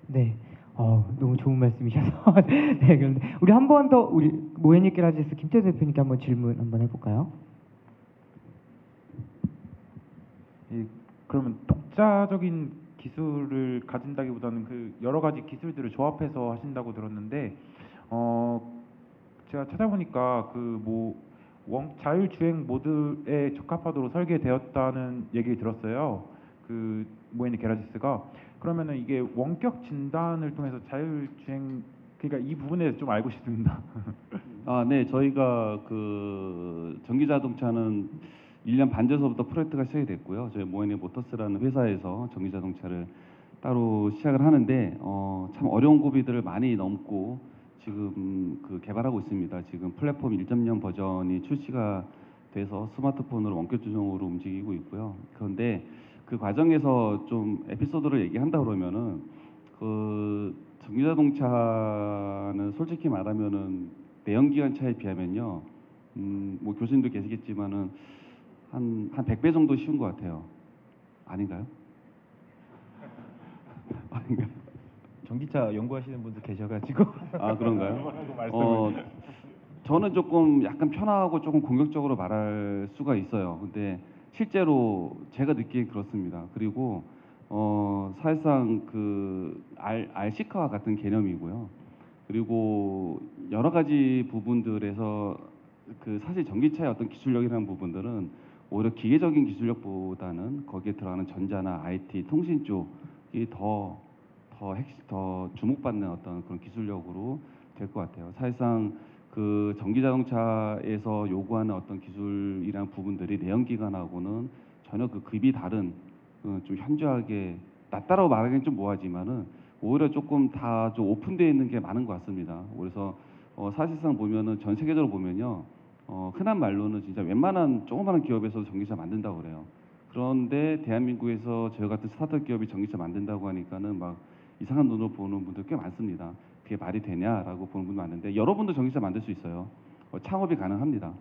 네. 너무 좋은 말씀이셔서. 네, 그런데 우리 한 번 더 우리 모에니케라지스 김태우 대표님께 한번 질문 한번 해볼까요? 그러면 독자적인 기술을 가진다기보다는 그 여러 가지 기술들을 조합해서 하신다고 들었는데 제가 찾아보니까 자율주행 모드에 적합하도록 설계되었다는 얘기 들었어요. 그 모에니 게라지스가 그러면은 이게 원격 진단을 통해서 자율주행 그러니까 이 부분에 대해서 좀 알고 싶습니다. 네, 저희가 그 전기 자동차는 1년 반 전서부터 프로젝트가 시작이 됐고요. 저희 모에니 모터스라는 회사에서 전기 자동차를 따로 시작을 하는데 참 어려운 고비들을 많이 넘고 지금 그 개발하고 있습니다. 지금 플랫폼 1.0 버전이 출시가 돼서 스마트폰으로 원격 조정으로 움직이고 있고요. 그런데 그 과정에서 좀 에피소드를 얘기한다 그러면은 그 전기 자동차는 솔직히 말하면은 내연기관차에 비하면요, 뭐 교수님도 계시겠지만은 한 100배 정도 쉬운 것 같아요. 아닌가요? 아닌가요? 전기차 연구하시는 분들 계셔가지고. 그런가요? 저는 조금 약간 편하고 조금 공격적으로 말할 수가 있어요. 근데 실제로 제가 느끼기에 그렇습니다. 그리고 사실상 그 RC카와 같은 개념이고요. 그리고 여러 가지 부분들에서 그 사실 전기차의 어떤 기술력이라는 부분들은 오히려 기계적인 기술력보다는 거기에 들어가는 전자나 IT, 통신 쪽이 더 주목받는 어떤 그런 기술력으로 될 것 같아요. 사실상 그 전기 자동차에서 요구하는 어떤 기술이라는 부분들이 내연기관하고는 전혀 그 급이 다른 좀 현저하게 낫다라고 말하기는 좀 뭐하지만은 오히려 조금 다 좀 오픈되어 있는 게 많은 것 같습니다. 그래서 사실상 보면은 전 세계적으로 보면요, 흔한 말로는 진짜 웬만한 조그마한 기업에서도 전기차 만든다고 그래요. 그런데 대한민국에서 저희 같은 스타트업 기업이 전기차 만든다고 하니까는 막 이상한 눈으로 보는 분들 꽤 많습니다. 그게 말이 되냐라고 보는 분도 많은데 여러분도 전기차 만들 수 있어요. 창업이 가능합니다.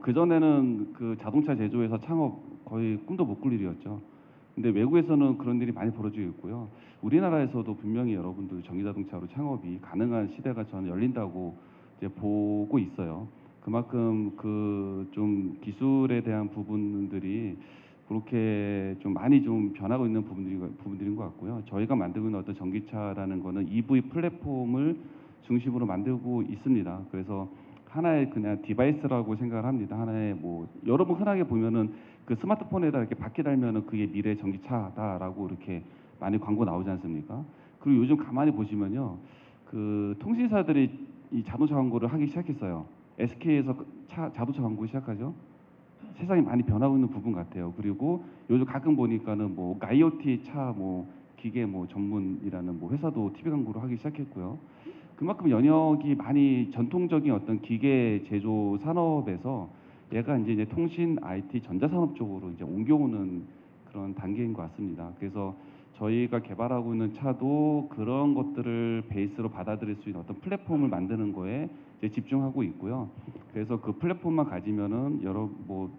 그전에는 그 자동차 제조회사 창업 거의 꿈도 못 꿀 일이었죠. 근데 외국에서는 그런 일이 많이 벌어지고 있고요. 우리나라에서도 분명히 여러분들 전기자동차로 창업이 가능한 시대가 저는 열린다고 이제 보고 있어요. 그만큼 그 좀 기술에 대한 부분들이 그렇게 좀 많이 좀 변하고 있는 부분들인 것 같고요. 저희가 만들고 있는 어떤 전기차라는 거는 EV 플랫폼을 중심으로 만들고 있습니다. 그래서 하나의 그냥 디바이스라고 생각을 합니다. 하나의 뭐 여러분 흔하게 보면은 그 스마트폰에다 이렇게 바퀴 달면은 그게 미래 전기차다라고 이렇게 많이 광고 나오지 않습니까? 그리고 요즘 가만히 보시면요, 그 통신사들이 이 자동차 광고를 하기 시작했어요. SK에서 자동차 광고 시작하죠. 세상이 많이 변하고 있는 부분 같아요. 그리고 요즘 가끔 보니까는 뭐 IoT 차 뭐 기계 뭐 전문이라는 뭐 회사도 TV 광고를 하기 시작했고요. 그만큼 연역이 많이 전통적인 어떤 기계 제조 산업에서 얘가 이제 통신, IT, 전자산업 쪽으로 이제 옮겨오는 그런 단계인 것 같습니다. 그래서 저희가 개발하고 있는 차도 그런 것들을 베이스로 받아들일 수 있는 어떤 플랫폼을 만드는 거에 이제 집중하고 있고요. 그래서 그 플랫폼만 가지면은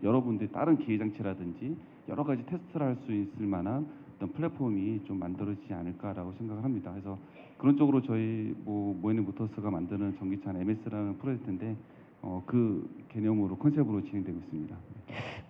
여러분들이 다른 기계 장치라든지 여러 가지 테스트를 할 수 있을 만한 어떤 플랫폼이 좀 만들어지지 않을까라고 생각을 합니다. 그래서 그런 쪽으로 저희 모에니 모터스가 만드는 전기차 MS라는 프로젝트인데 그 개념으로 컨셉으로 진행되고 있습니다.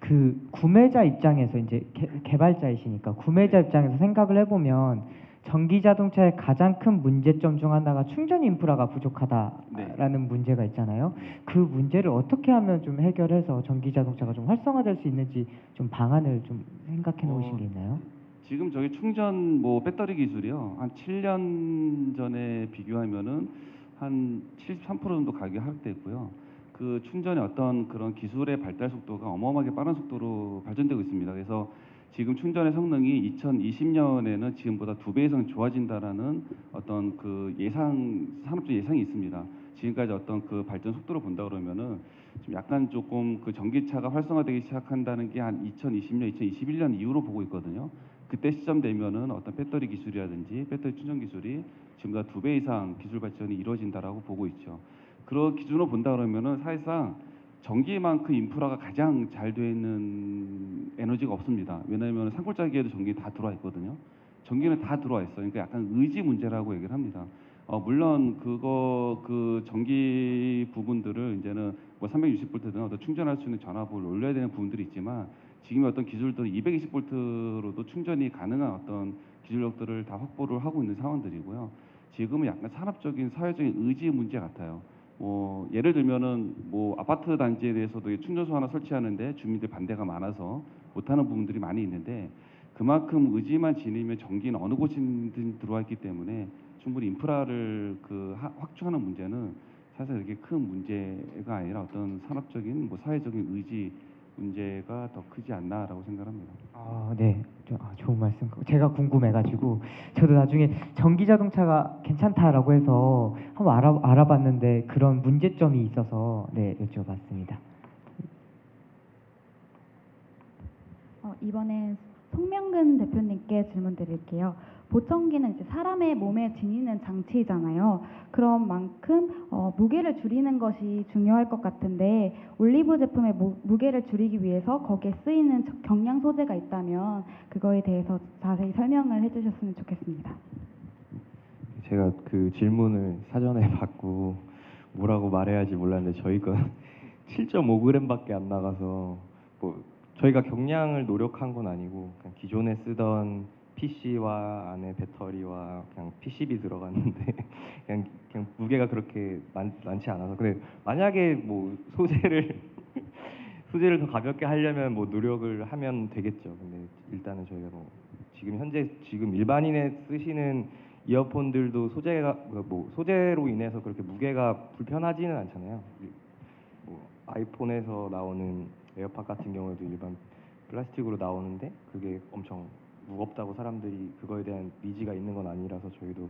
그 구매자 입장에서 이제 개발자이시니까 구매자 입장에서 생각을 해보면 전기 자동차의 가장 큰 문제점 중 하나가 충전 인프라가 부족하다라는 문제가 있잖아요. 그 문제를 어떻게 하면 좀 해결해서 전기 자동차가 좀 활성화될 수 있는지 좀 방안을 좀 생각해 놓으신 게 있나요? 지금 저희 충전 배터리 기술이요, 한 7년 전에 비교하면은 한 73% 정도 가격이 하락됐고요. 그 충전의 어떤 그런 기술의 발달 속도가 어마어마하게 빠른 속도로 발전되고 있습니다. 그래서 지금 충전의 성능이 2020년에는 지금보다 2배 이상 좋아진다라는 어떤 그 산업적 예상이 있습니다. 지금까지 어떤 그 발전 속도를 본다 그러면은 좀 약간 조금 그 전기차가 활성화되기 시작한다는 게 한 2020년, 2021년 이후로 보고 있거든요. 그때 시점 되면은 어떤 배터리 기술이라든지 배터리 충전 기술이 지금보다 2배 이상 기술 발전이 이루어진다라고 보고 있죠. 그런 기준으로 본다 그러면은 사실상 전기만큼 인프라가 가장 잘 되어 있는 에너지가 없습니다. 왜냐하면 산골짜기에도 전기 다 들어와 있거든요. 전기는 다 들어와 있어요. 그러니까 약간 의지 문제라고 얘기를 합니다. 물론 그 전기 부분들을 이제는 뭐 360V 등 어떤 충전할 수 있는 전압을 올려야 되는 부분들이 있지만 지금의 어떤 기술들은 220V로도 충전이 가능한 어떤 기술력들을 다 확보를 하고 있는 상황들이고요. 지금은 약간 산업적인 사회적인 의지 문제 같아요. 예를 들면은 뭐 아파트 단지에 대해서도 충전소 하나 설치하는데 주민들 반대가 많아서 못하는 부분들이 많이 있는데 그만큼 의지만 지니면 전기는 어느 곳이든 들어와 있기 때문에 충분히 인프라를 확충하는 문제는 사실 이렇게 큰 문제가 아니라 어떤 산업적인 뭐 사회적인 의지 문제가 더 크지 않나라고 생각합니다. 네. 좋은 말씀. 제가 궁금해가지고 저도 나중에 전기 자동차가 괜찮다라고 해서 한번 알아봤는데 그런 문제점이 있어서 네, 여쭤봤습니다. 이번엔 송명근 대표님께 질문 드릴게요. 보청기는 이제 사람의 몸에 지니는 장치잖아요. 그런 만큼 무게를 줄이는 것이 중요할 것 같은데 올리브 제품의 무게를 줄이기 위해서 거기에 쓰이는 경량 소재가 있다면 그거에 대해서 자세히 설명을 해주셨으면 좋겠습니다. 제가 그 질문을 사전에 받고 뭐라고 말해야 할지 몰랐는데 저희가 7.5g밖에 안 나가서 뭐 저희가 경량을 노력한 건 아니고 그냥 기존에 쓰던 PC와 안에 배터리와 그냥 PCB 들어갔는데 그냥 무게가 그렇게 많지 않아서 근데 만약에 뭐 소재를 더 가볍게 하려면 뭐 노력을 하면 되겠죠. 근데 일단은 저희가 뭐 지금 일반인에 쓰시는 이어폰들도 소재로 인해서 그렇게 무게가 불편하지는 않잖아요. 뭐 아이폰에서 나오는 에어팟 같은 경우에도 일반 플라스틱으로 나오는데 그게 엄청 무겁다고 사람들이 그거에 대한 니즈가 있는 건 아니라서 저희도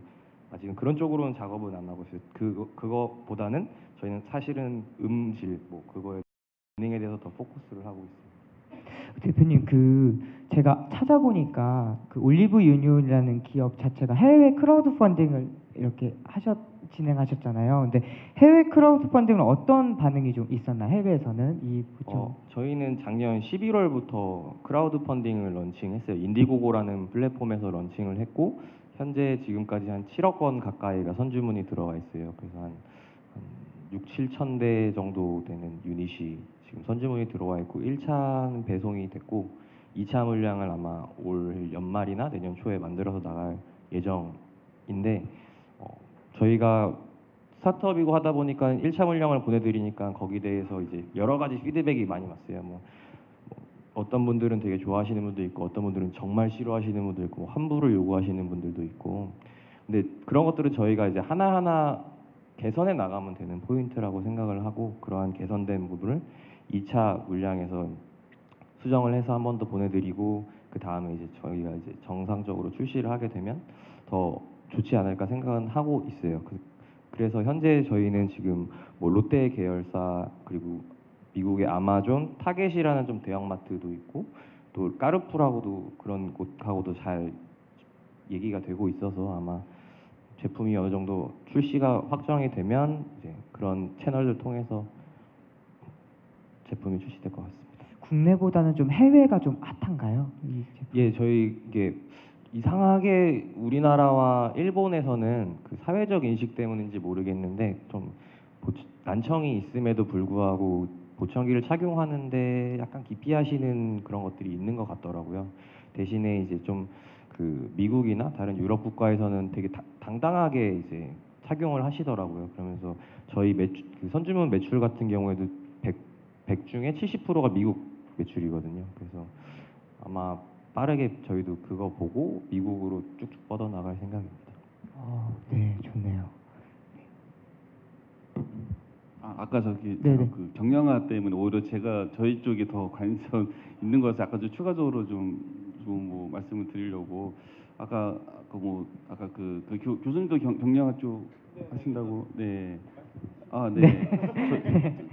아직은 그런 쪽으로는 작업은 안 하고 있어요. 그거보다는 저희는 사실은 음질 그거에 기능에 대해서 더 포커스를 하고 있어요. 대표님, 제가 찾아보니까 그 올리브 유니온이라는 기업 자체가 해외 크라우드 펀딩을 이렇게 진행하셨잖아요. 근데 해외 크라우드 펀딩은 어떤 반응이 좀 있었나요? 해외에서는 이 보청. 저희는 작년 11월부터 크라우드 펀딩을 런칭했어요. 인디고고라는 플랫폼에서 런칭을 했고 현재 지금까지 한 7억 원 가까이가 선주문이 들어와 있어요. 그래서 한 6, 7천 대 정도 되는 유닛이 지금 선주문이 들어와 있고 1차는 배송이 됐고 2차 물량을 아마 올 연말이나 내년 초에 만들어서 나갈 예정인데 저희가 스타트업이고 하다 보니까 1차 물량을 보내드리니까 거기에 대해서 이제 여러 가지 피드백이 많이 왔어요. 어떤 분들은 되게 좋아하시는 분도 있고 어떤 분들은 정말 싫어하시는 분도 있고 환불을 요구하시는 분들도 있고 근데 그런 것들은 저희가 이제 하나하나 개선해 나가면 되는 포인트라고 생각을 하고 그러한 개선된 부분을 2차 물량에서 수정을 해서 한 번 더 보내드리고 그 다음에 이제 저희가 이제 정상적으로 출시를 하게 되면 더 좋지 않을까 생각은 하고 있어요. 그래서 현재 저희는 지금 뭐 롯데 계열사 그리고 미국의 아마존, 타겟이라는 좀 대형마트도 있고 또 까르푸라고도 그런 곳하고도 잘 얘기가 되고 있어서 아마 제품이 어느 정도 출시가 확정이 되면 이제 그런 채널들 통해서 제품이 출시될 것 같습니다. 국내보다는 좀 해외가 좀 핫한가요? 이 제품? 예, 저희 이게 이상하게 우리나라와 일본에서는 그 사회적 인식 때문인지 모르겠는데 좀 난청이 있음에도 불구하고 보청기를 착용하는데 약간 기피하시는 그런 것들이 있는 것 같더라고요. 대신에 이제 좀 그 미국이나 다른 유럽 국가에서는 되게 당당하게 이제 착용을 하시더라고요. 그러면서 저희 선주문 매출 같은 경우에도 100 중에 70%가 미국 매출이거든요. 그래서 아마 빠르게 저희도 그거 보고 미국으로 쭉쭉 뻗어나갈 생각입니다. 네, 좋네요. 아까 네네. 경량화 때문에 오히려 저희 쪽에 더 관심 있는 것을 아까 좀 추가적으로 좀 뭐 말씀을 드리려고 아까 교수님도 경량화 쪽 하신다고 네.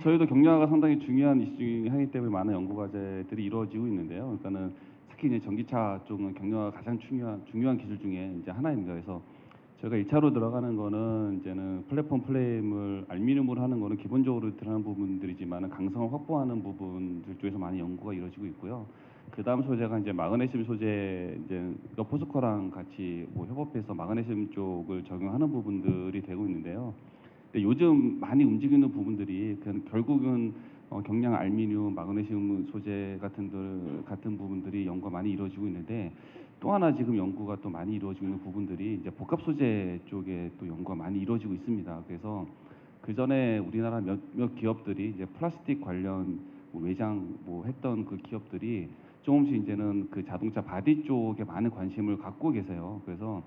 저희도 경량화가 상당히 중요한 이슈 중에 하나이기 때문에 많은 연구 과제들이 이루어지고 있는데요. 그러니까는 특히 이제 전기차 쪽은 경량화가 가장 중요한 기술 중에 이제 하나입니다. 그래서 저희가 2차로 들어가는 거는 이제는 플랫폼 플레임을 알루미늄으로 하는 거는 기본적으로 들어가는 부분들이지만 강성을 확보하는 부분들 쪽에서 많이 연구가 이루어지고 있고요. 그 다음 소재가 이제 마그네슘 소재, 이제 포스코랑 같이 뭐 협업해서 마그네슘 쪽을 적용하는 부분들이 되고 있는데요. 근데 요즘 많이 움직이는 부분들이 결국은 경량 알루미늄, 마그네슘 소재 같은 부분들이 연구가 많이 이루어지고 있는데, 또 하나 지금 연구가 또 많이 이루어지고 있는 부분들이 이제 복합 소재 쪽에 또 연구가 많이 이루어지고 있습니다. 그래서 그 전에 우리나라 몇 기업들이 이제 플라스틱 관련 뭐 외장 뭐 했던 그 기업들이 조금씩 이제는 그 자동차 바디 쪽에 많은 관심을 갖고 계세요. 그래서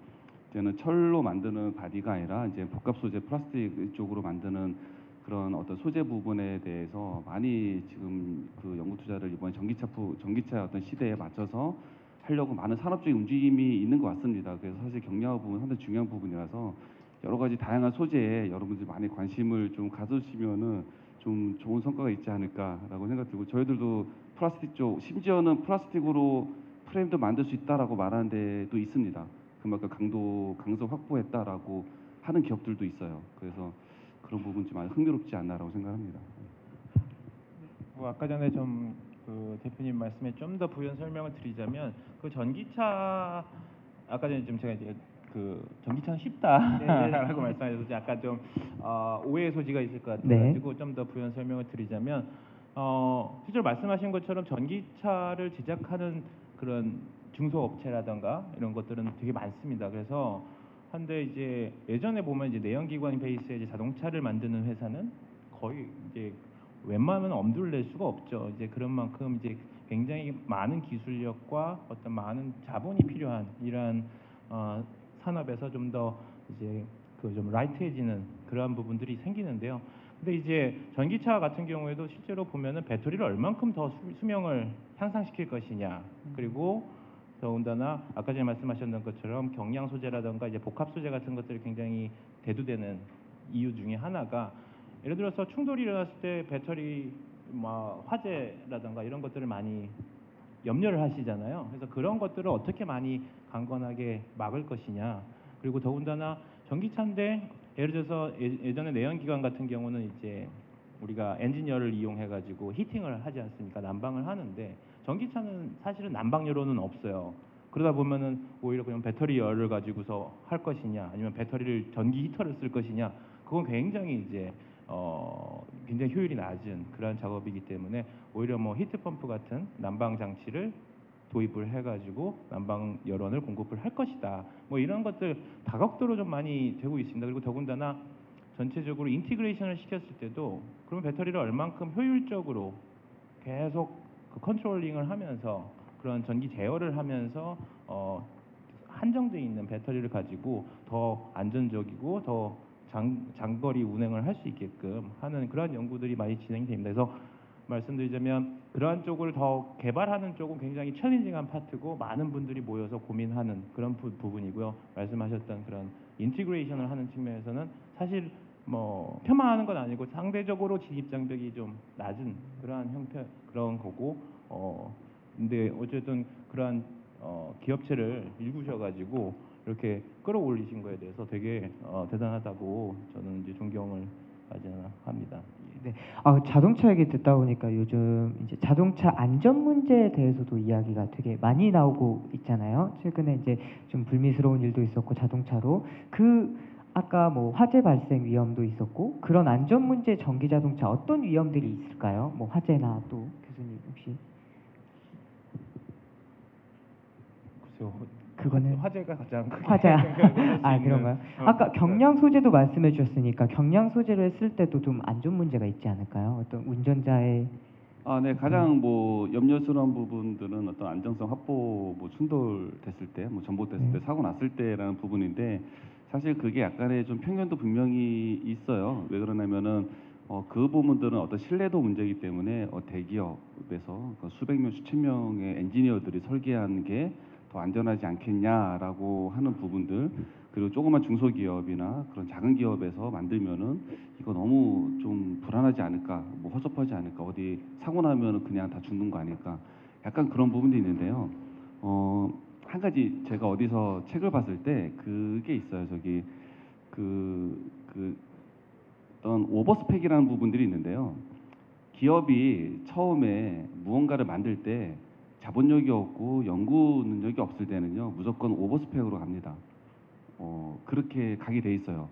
이제는 철로 만드는 바디가 아니라 이제 복합 소재 플라스틱 쪽으로 만드는 그런 어떤 소재 부분에 대해서 많이 지금 그 연구 투자를 이번 전기차 어떤 시대에 맞춰서 하려고 많은 산업적인 움직임이 있는 것 같습니다. 그래서 사실 경량화 부분 상당히 중요한 부분이라서 여러 가지 다양한 소재에 여러분들이 많이 관심을 좀 가져주시면은 좀 좋은 성과가 있지 않을까라고 생각 들고, 저희들도 플라스틱 쪽, 심지어는 플라스틱으로 프레임도 만들 수 있다라고 말하는 데도 있습니다. 그만큼 강도 확보했다라고 하는 기업들도 있어요. 그래서 그런 부분 좀 많이 흥미롭지 않나라고 생각합니다. 뭐 아까 전에 좀 그 대표님 말씀에 좀 더 부연 설명을 드리자면, 그 전기차 아까 전에 좀 제가 이제 그 전기차는 쉽다라고 말씀하셔서 약간 좀 오해의 소지가 있을 것 같아가지고 좀 더 부연 설명을 드리자면, 실제로 말씀하신 것처럼 전기차를 제작하는 그런 중소업체라던가 이런 것들은 되게 많습니다. 그래서 한데 이제 예전에 보면 이제 내연기관 베이스의 이제 자동차를 만드는 회사는 거의 이제 웬만하면 엄두를 낼 수가 없죠. 이제 그런 만큼 이제 굉장히 많은 기술력과 어떤 많은 자본이 필요한 이러한 산업에서 좀 더 이제 그 좀 라이트해지는 그러한 부분들이 생기는데요. 근데 이제 전기차 같은 경우에도 실제로 보면은 배터리를 얼만큼 더 수명을 향상시킬 것이냐, 그리고 더군다나 아까 전에 말씀하셨던 것처럼 경량 소재라든가 이제 복합 소재 같은 것들이 굉장히 대두되는 이유 중에 하나가, 예를 들어서 충돌이 일어났을 때 배터리 뭐 화재라든가 이런 것들을 많이 염려를 하시잖아요. 그래서 그런 것들을 어떻게 많이 강건하게 막을 것이냐, 그리고 더군다나 전기차인데 예를 들어서 예전에 내연기관 같은 경우는 이제 우리가 엔지니어를 이용해 가지고 히팅을 하지 않습니까? 난방을 하는데 전기차는 사실은 난방열로는 없어요. 그러다 보면은 오히려 그냥 배터리 열을 가지고서 할 것이냐, 아니면 배터리를 전기 히터를 쓸 것이냐, 그건 굉장히 이제 굉장히 효율이 낮은 그러한 작업이기 때문에 오히려 뭐 히트펌프 같은 난방 장치를 도입을 해가지고 난방 열원을 공급을 할 것이다. 뭐 이런 것들 다각도로 좀 많이 되고 있습니다. 그리고 더군다나 전체적으로 인티그레이션을 시켰을 때도 그러면 배터리를 얼만큼 효율적으로 계속 그 컨트롤링을 하면서 그런 전기 제어를 하면서 한정돼 있는 배터리를 가지고 더 안전적이고 더 장거리 운행을 할 수 있게끔 하는 그러한 연구들이 많이 진행됩니다. 그래서 말씀드리자면 그러한 쪽을 더 개발하는 쪽은 굉장히 챌린징한 파트고 많은 분들이 모여서 고민하는 그런 부분이고요. 말씀하셨던 그런 인티그레이션을 하는 측면에서는 사실 뭐 폄하하는 건 아니고 상대적으로 진입 장벽이 좀 낮은 그러한 형태 그런 거고, 근데 어쨌든 그러한 기업체를 일구셔가지고 이렇게 끌어올리신 거에 대해서 되게 대단하다고 저는 이제 존경을 합니다. 네. 자동차 얘기 듣다 보니까 요즘 이제 자동차 안전 문제에 대해서도 이야기가 되게 많이 나오고 있잖아요. 최근에 이제 좀 불미스러운 일도 있었고 자동차로 아까 뭐 화재 발생 위험도 있었고, 그런 안전 문제 전기 자동차 어떤 위험들이 있을까요? 뭐 화재나 또 교수님 혹시 글쎄요. 그거는 화재가 가장 크게 화재 생각을 할수 그런가요? 있는, 아까 경량 소재도 말씀해 주셨으니까 경량 소재를 했을 때도 좀 안전 문제가 있지 않을까요? 어떤 운전자의 네, 가장 뭐 염려스러운 부분들은 어떤 안정성 확보, 뭐 충돌됐을 때, 뭐 전복됐을 때, 사고 났을 때라는 부분인데, 사실 그게 약간의 좀 편견도 분명히 있어요. 왜 그러냐면은 그 부분들은 어떤 신뢰도 문제이기 때문에 대기업에서 수백 명, 수천 명의 엔지니어들이 설계한 게 더 안전하지 않겠냐라고 하는 부분들, 그리고 조그만 중소기업이나 그런 작은 기업에서 만들면은 이거 너무 좀 불안하지 않을까, 뭐 허접하지 않을까, 어디 사고 나면은 그냥 다 죽는 거 아닐까, 약간 그런 부분도 있는데요. 한 가지 제가 어디서 책을 봤을 때 그게 있어요. 저기 그 어떤 오버스펙이라는 부분들이 있는데요. 기업이 처음에 무언가를 만들 때 자본력이 없고 연구 능력이 없을 때는요, 무조건 오버스펙으로 갑니다. 그렇게 가게 돼 있어요.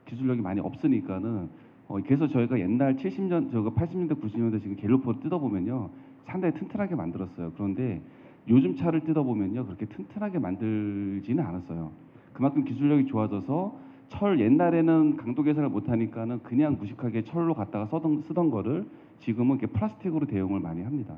기술력이 많이 없으니까는. 그래서 저희가 옛날 70년, 저희가 80년대, 90년대 지금 갤로퍼 뜯어보면요, 상당히 튼튼하게 만들었어요. 그런데 요즘 차를 뜯어보면요, 그렇게 튼튼하게 만들지는 않았어요. 그만큼 기술력이 좋아져서 옛날에는 강도 계산을 못하니까는 그냥 무식하게 철로 갖다가 쓰던 거를 지금은 이렇게 플라스틱으로 대용을 많이 합니다.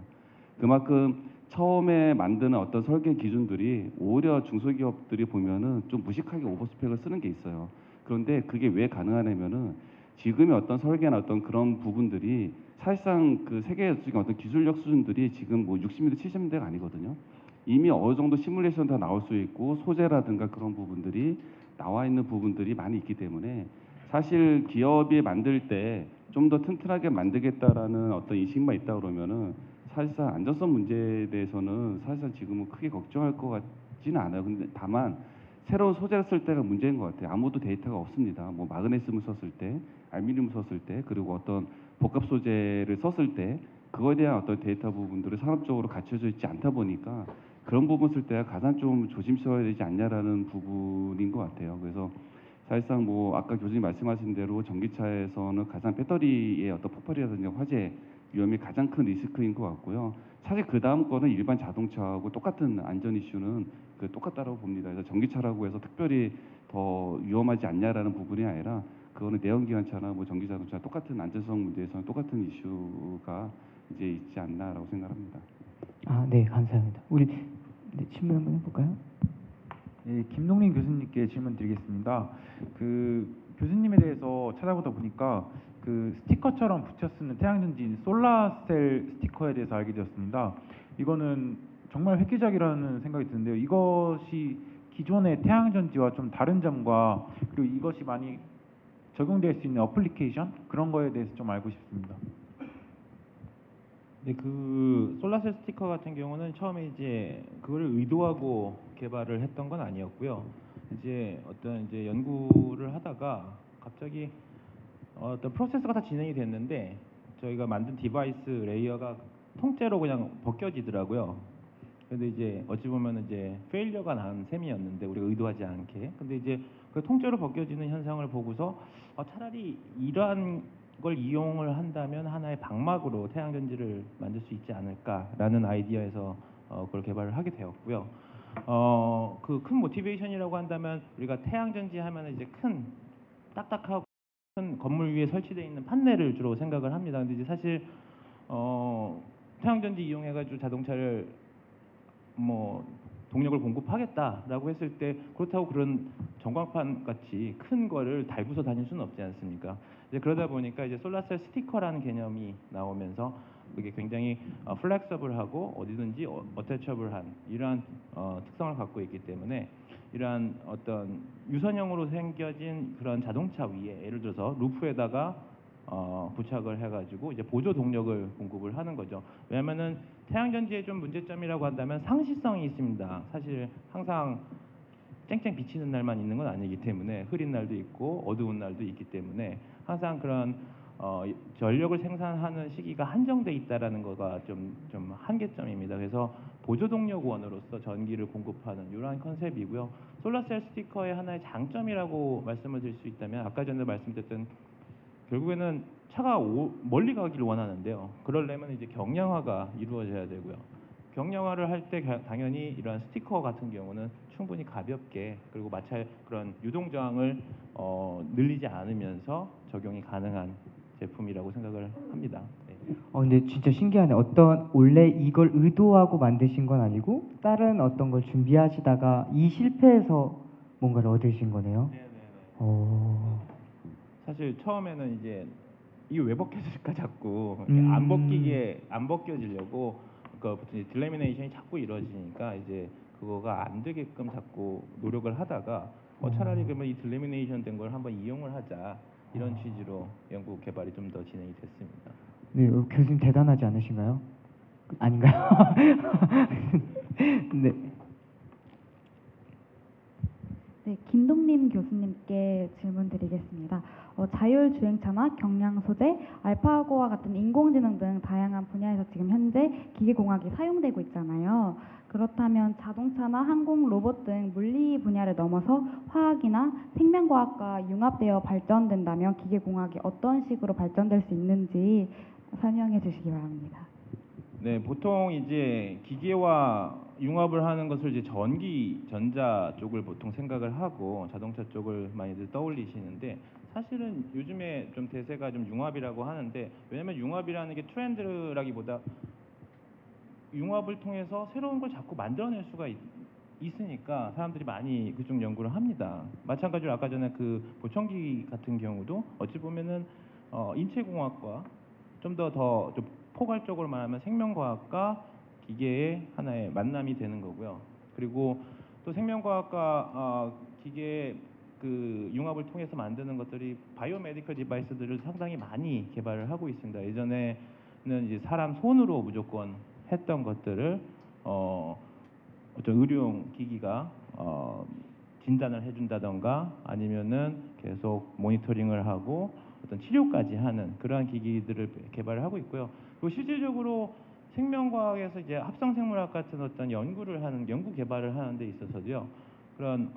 그만큼 처음에 만드는 어떤 설계 기준들이 오히려 중소기업들이 보면은 좀 무식하게 오버스펙을 쓰는 게 있어요. 그런데 그게 왜 가능하냐면은 지금의 어떤 설계나 어떤 그런 부분들이 사실상 그 세계적인 어떤 기술력 수준들이 지금 뭐 60년대, 70년대가 아니거든요. 이미 어느 정도 시뮬레이션 다 나올 수 있고 소재라든가 그런 부분들이 나와 있는 부분들이 많이 있기 때문에 사실 기업이 만들 때 좀 더 튼튼하게 만들겠다라는 어떤 인식만 있다 그러면은 사실상 안전성 문제에 대해서는 사실상 지금은 크게 걱정할 것 같지는 않아요. 근데 다만 새로운 소재를 쓸 때가 문제인 것 같아요. 아무도 데이터가 없습니다. 뭐 마그네슘을 썼을 때, 알루미늄을 썼을 때, 그리고 어떤 복합 소재를 썼을 때 그거에 대한 어떤 데이터 부분들이 산업적으로 갖춰져 있지 않다 보니까 그런 부분 쓸 때가 가장 좀 조심스러워야 되지 않냐라는 부분인 것 같아요. 그래서 사실상 뭐 아까 교수님 말씀하신 대로 전기차에서는 가장 배터리의 어떤 폭발이라든지 화재 위험이 가장 큰 리스크인 것 같고요. 사실 그 다음 거는 일반 자동차하고 똑같은 안전 이슈는 똑같다라고 봅니다. 그래서 전기차라고 해서 특별히 더 위험하지 않냐라는 부분이 아니라 그거는 내연기관차나 뭐 전기자동차 똑같은 안전성 문제에서는 똑같은 이슈가 이제 있지 않나라고 생각합니다. 아, 네, 감사합니다. 우리 질문 한번 해볼까요? 예, 김동린 교수님께 질문 드리겠습니다. 그 교수님에 대해서 찾아보다 보니까 그 스티커처럼 붙여 쓰는 태양전지인 솔라셀 스티커에 대해서 알게 되었습니다. 이거는 정말 획기적이라는 생각이 드는데요. 이것이 기존의 태양전지와 좀 다른 점과 그리고 이것이 많이 적용될 수 있는 어플리케이션 그런 거에 대해서 좀 알고 싶습니다. 네, 그 솔라셀 스티커 같은 경우는 처음에 이제 그거를 의도하고 개발을 했던 건 아니었고요. 이제 어떤 이제 연구를 하다가 갑자기 어떤 프로세스가 다 진행이 됐는데 저희가 만든 디바이스 레이어가 통째로 그냥 벗겨지더라고요. 근데 이제 어찌 보면 이제 페일리어가 난 셈이었는데 우리가 의도하지 않게. 근데 이제 그 통째로 벗겨지는 현상을 보고서 차라리 이러한 걸 이용을 한다면 하나의 방막으로 태양전지를 만들 수 있지 않을까라는 아이디어에서 그걸 개발을 하게 되었고요. 그 큰 모티베이션이라고 한다면 우리가 태양전지 하면 이제 큰 딱딱하고 큰 건물 위에 설치되어 있는 판넬을 주로 생각을 합니다. 근데 이제 사실 태양전지 이용해가지고 자동차를 뭐 동력을 공급하겠다라고 했을 때 그렇다고 그런 전광판 같이 큰 거를 달고서 다닐 수는 없지 않습니까? 이제 그러다 보니까 이제 솔라셀 스티커라는 개념이 나오면서 이게 굉장히 플렉서블하고 어디든지 어태처블한 이러한 특성을 갖고 있기 때문에 이러한 어떤 유선형으로 생겨진 그런 자동차 위에 예를 들어서 루프에다가 부착을 해가지고 이제 보조 동력을 공급을 하는 거죠. 왜냐하면은 태양전지의 좀 문제점이라고 한다면 상시성이 있습니다. 사실 항상 쨍쨍 비치는 날만 있는 건 아니기 때문에 흐린 날도 있고 어두운 날도 있기 때문에 항상 그런 전력을 생산하는 시기가 한정돼 있다라는 거가 좀 한계점입니다. 그래서 보조 동력원으로서 전기를 공급하는 이러한 컨셉이고요. 솔라셀 스티커의 하나의 장점이라고 말씀을 드릴 수 있다면 아까 전에 말씀드렸던 결국에는 차가 멀리 가기를 원하는데요. 그러려면 이제 경량화가 이루어져야 되고요. 경량화를 할 때 당연히 이러한 스티커 같은 경우는 충분히 가볍게 그리고 마찰 그런 유동 저항을 늘리지 않으면서 적용이 가능한 제품이라고 생각을 합니다. 네. 근데 진짜 신기하네. 원래 이걸 의도하고 만드신 건 아니고 다른 어떤 걸 준비하시다가 이 실패해서 뭔가를 얻으신 거네요. 네네네. 사실 처음에는 이제 이게 왜 벗겨질까 자꾸 안 벗겨지려고 그 딜레미네이션이 자꾸 이루어지니까 이제 그거가 안 되게끔 자꾸 노력을 하다가 차라리 그러면 이 딜레미네이션 된 걸 한번 이용을 하자 이런 취지로 연구 개발이 좀 더 진행이 됐습니다. 네, 교수님 대단하지 않으신가요? 아닌가요? 네. 네, 김동림 교수님께 질문 드리겠습니다. 자율주행차나 경량 소재, 알파고와 같은 인공지능 등 다양한 분야에서 지금 현재 기계공학이 사용되고 있잖아요. 그렇다면 자동차나 항공, 로봇 등 물리 분야를 넘어서 화학이나 생명과학과 융합되어 발전된다면 기계공학이 어떤 식으로 발전될 수 있는지 설명해 주시기 바랍니다. 네, 보통 이제 기계와 융합을 하는 것을 이제 전기, 전자 쪽을 보통 생각을 하고 자동차 쪽을 많이들 떠올리시는데 사실은 요즘에 좀 대세가 좀 융합이라고 하는데 왜냐면 융합이라는 게 트렌드라기보다 융합을 통해서 새로운 걸 자꾸 만들어낼 수가 있으니까 사람들이 많이 그쪽 연구를 합니다. 마찬가지로 아까 전에 그 보청기 같은 경우도 어찌 보면은 인체공학과 좀 더 포괄적으로 말하면 생명과학과 기계의 하나의 만남이 되는 거고요. 그리고 또 생명과학과 기계 그 융합을 통해서 만드는 것들이 바이오메디컬 디바이스들을 상당히 많이 개발을 하고 있습니다. 예전에는 이제 사람 손으로 무조건 했던 것들을 어떤 의료용 기기가 진단을 해준다던가 아니면은 계속 모니터링을 하고 어떤 치료까지 하는 그러한 기기들을 개발을 하고 있고요. 그리고 실질적으로 생명과학에서 이제 합성생물학 같은 어떤 연구 개발을 하는 데 있어서도요. 그런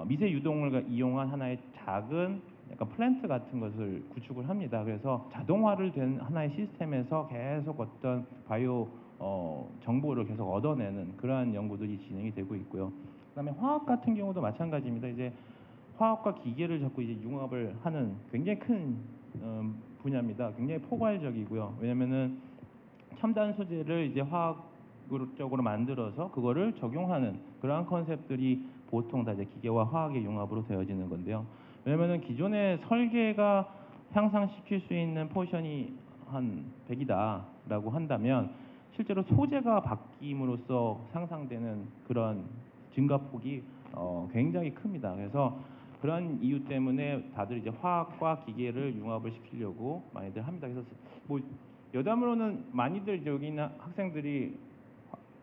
미세 유동을 이용한 하나의 작은 약간 플랜트 같은 것을 구축을 합니다. 그래서 자동화를 된 하나의 시스템에서 계속 어떤 바이오 정보를 계속 얻어내는 그러한 연구들이 진행이 되고 있고요. 그다음에 화학 같은 경우도 마찬가지입니다. 이제 화학과 기계를 자꾸 이제 융합을 하는 굉장히 큰 분야입니다. 굉장히 포괄적이고요. 왜냐면은 첨단 소재를 이제 화학적으로 만들어서 그거를 적용하는 그러한 컨셉들이 보통 다 이제 기계와 화학의 융합으로 되어지는 건데요. 왜냐면은 기존의 설계가 향상시킬 수 있는 포션이 한 100이다라고 한다면 실제로 소재가 바뀜으로써 상상되는 그런 증가폭이 굉장히 큽니다. 그래서 그런 이유 때문에 다들 이제 화학과 기계를 융합을 시키려고 많이들 합니다. 그래서 뭐 여담으로는 많이들 여기 있는 학생들이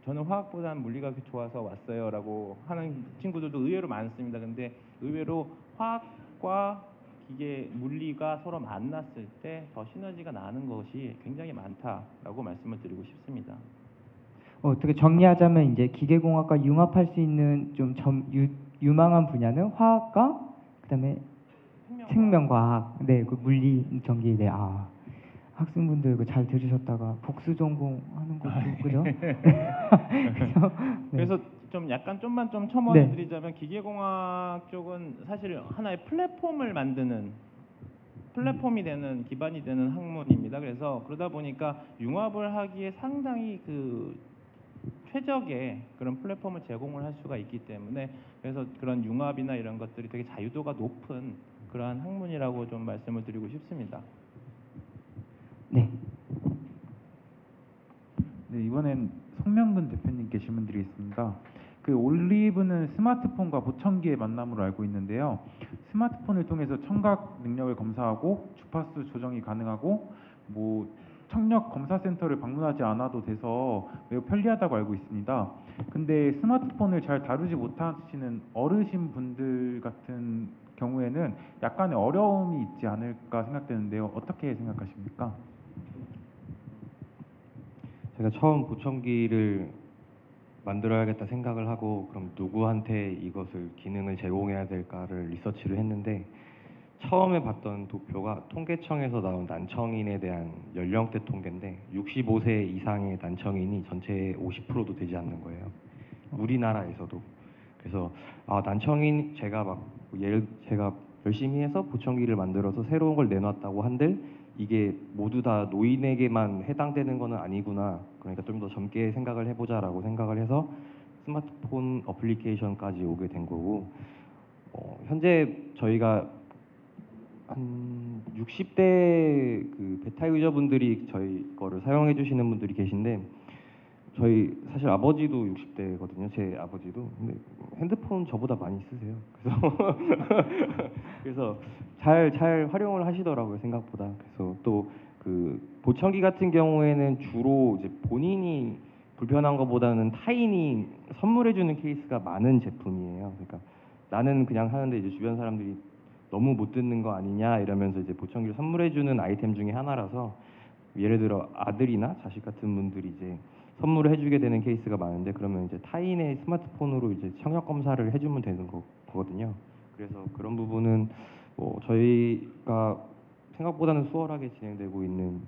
저는 화학보다는 물리가 좋아서 왔어요라고 하는 친구들도 의외로 많습니다. 근데 의외로 화학과 기계, 물리가 서로 만났을 때 더 시너지가 나는 것이 굉장히 많다라고 말씀을 드리고 싶습니다. 어떻게 정리하자면 이제 기계공학과 융합할 수 있는 좀 유망한 분야는 화학과 그다음에 생명과학, 네, 그 물리, 전기, 네, 학생분들 그 잘 들으셨다가 복수 전공하는 것도 그죠? 그래서 좀 약간 좀만 좀 첨언을 드리자면 기계공학 쪽은 사실 하나의 플랫폼을 만드는 플랫폼이 되는 기반이 되는 학문입니다. 그래서 그러다 보니까 융합을 하기에 상당히 그 최적의 그런 플랫폼을 제공을 할 수가 있기 때문에 그래서 그런 융합이나 이런 것들이 되게 자유도가 높은 그러한 학문이라고 좀 말씀을 드리고 싶습니다. 네. 네, 이번엔 송명근 대표님께 질문 드리겠습니다. 그 올리브는 스마트폰과 보청기의 만남으로 알고 있는데요. 스마트폰을 통해서 청각 능력을 검사하고 주파수 조정이 가능하고 뭐 청력 검사 센터를 방문하지 않아도 돼서 매우 편리하다고 알고 있습니다. 근데 스마트폰을 잘 다루지 못하시는 어르신 분들 같은 경우에는 약간의 어려움이 있지 않을까 생각되는데요. 어떻게 생각하십니까? 제가 처음 보청기를 만들어야겠다 생각을 하고 그럼 누구한테 이것을 기능을 제공해야 될까를 리서치를 했는데 처음에 봤던 도표가 통계청에서 나온 난청인에 대한 연령대 통계인데 65세 이상의 난청인이 전체의 50%도 되지 않는 거예요. 우리나라에서도. 그래서 난청인 제가 열심히 해서 보청기를 만들어서 새로운 걸 내놨다고 한들 이게 모두 다 노인에게만 해당되는 거는 아니구나. 그러니까 좀 더 젊게 생각을 해보자라고 생각을 해서 스마트폰 어플리케이션까지 오게 된 거고 현재 저희가 한 60대 그 베타 유저분들이 저희 거를 사용해 주시는 분들이 계신데 저희 사실 아버지도 60대거든요. 제 아버지도. 근데 핸드폰 저보다 많이 쓰세요. 그래서 잘 활용을 하시더라고요, 생각보다. 그래서 또 그 보청기 같은 경우에는 주로 이제 본인이 불편한 것보다는 타인이 선물해 주는 케이스가 많은 제품이에요. 그러니까 나는 그냥 하는데 이제 주변 사람들이 너무 못 듣는 거 아니냐 이러면서 이제 보청기를 선물해주는 아이템 중에 하나라서 예를 들어 아들이나 자식 같은 분들이 이제 선물을 해주게 되는 케이스가 많은데 그러면 이제 타인의 스마트폰으로 이제 청력 검사를 해주면 되는 거거든요. 그래서 그런 부분은 뭐 저희가 생각보다는 수월하게 진행되고 있는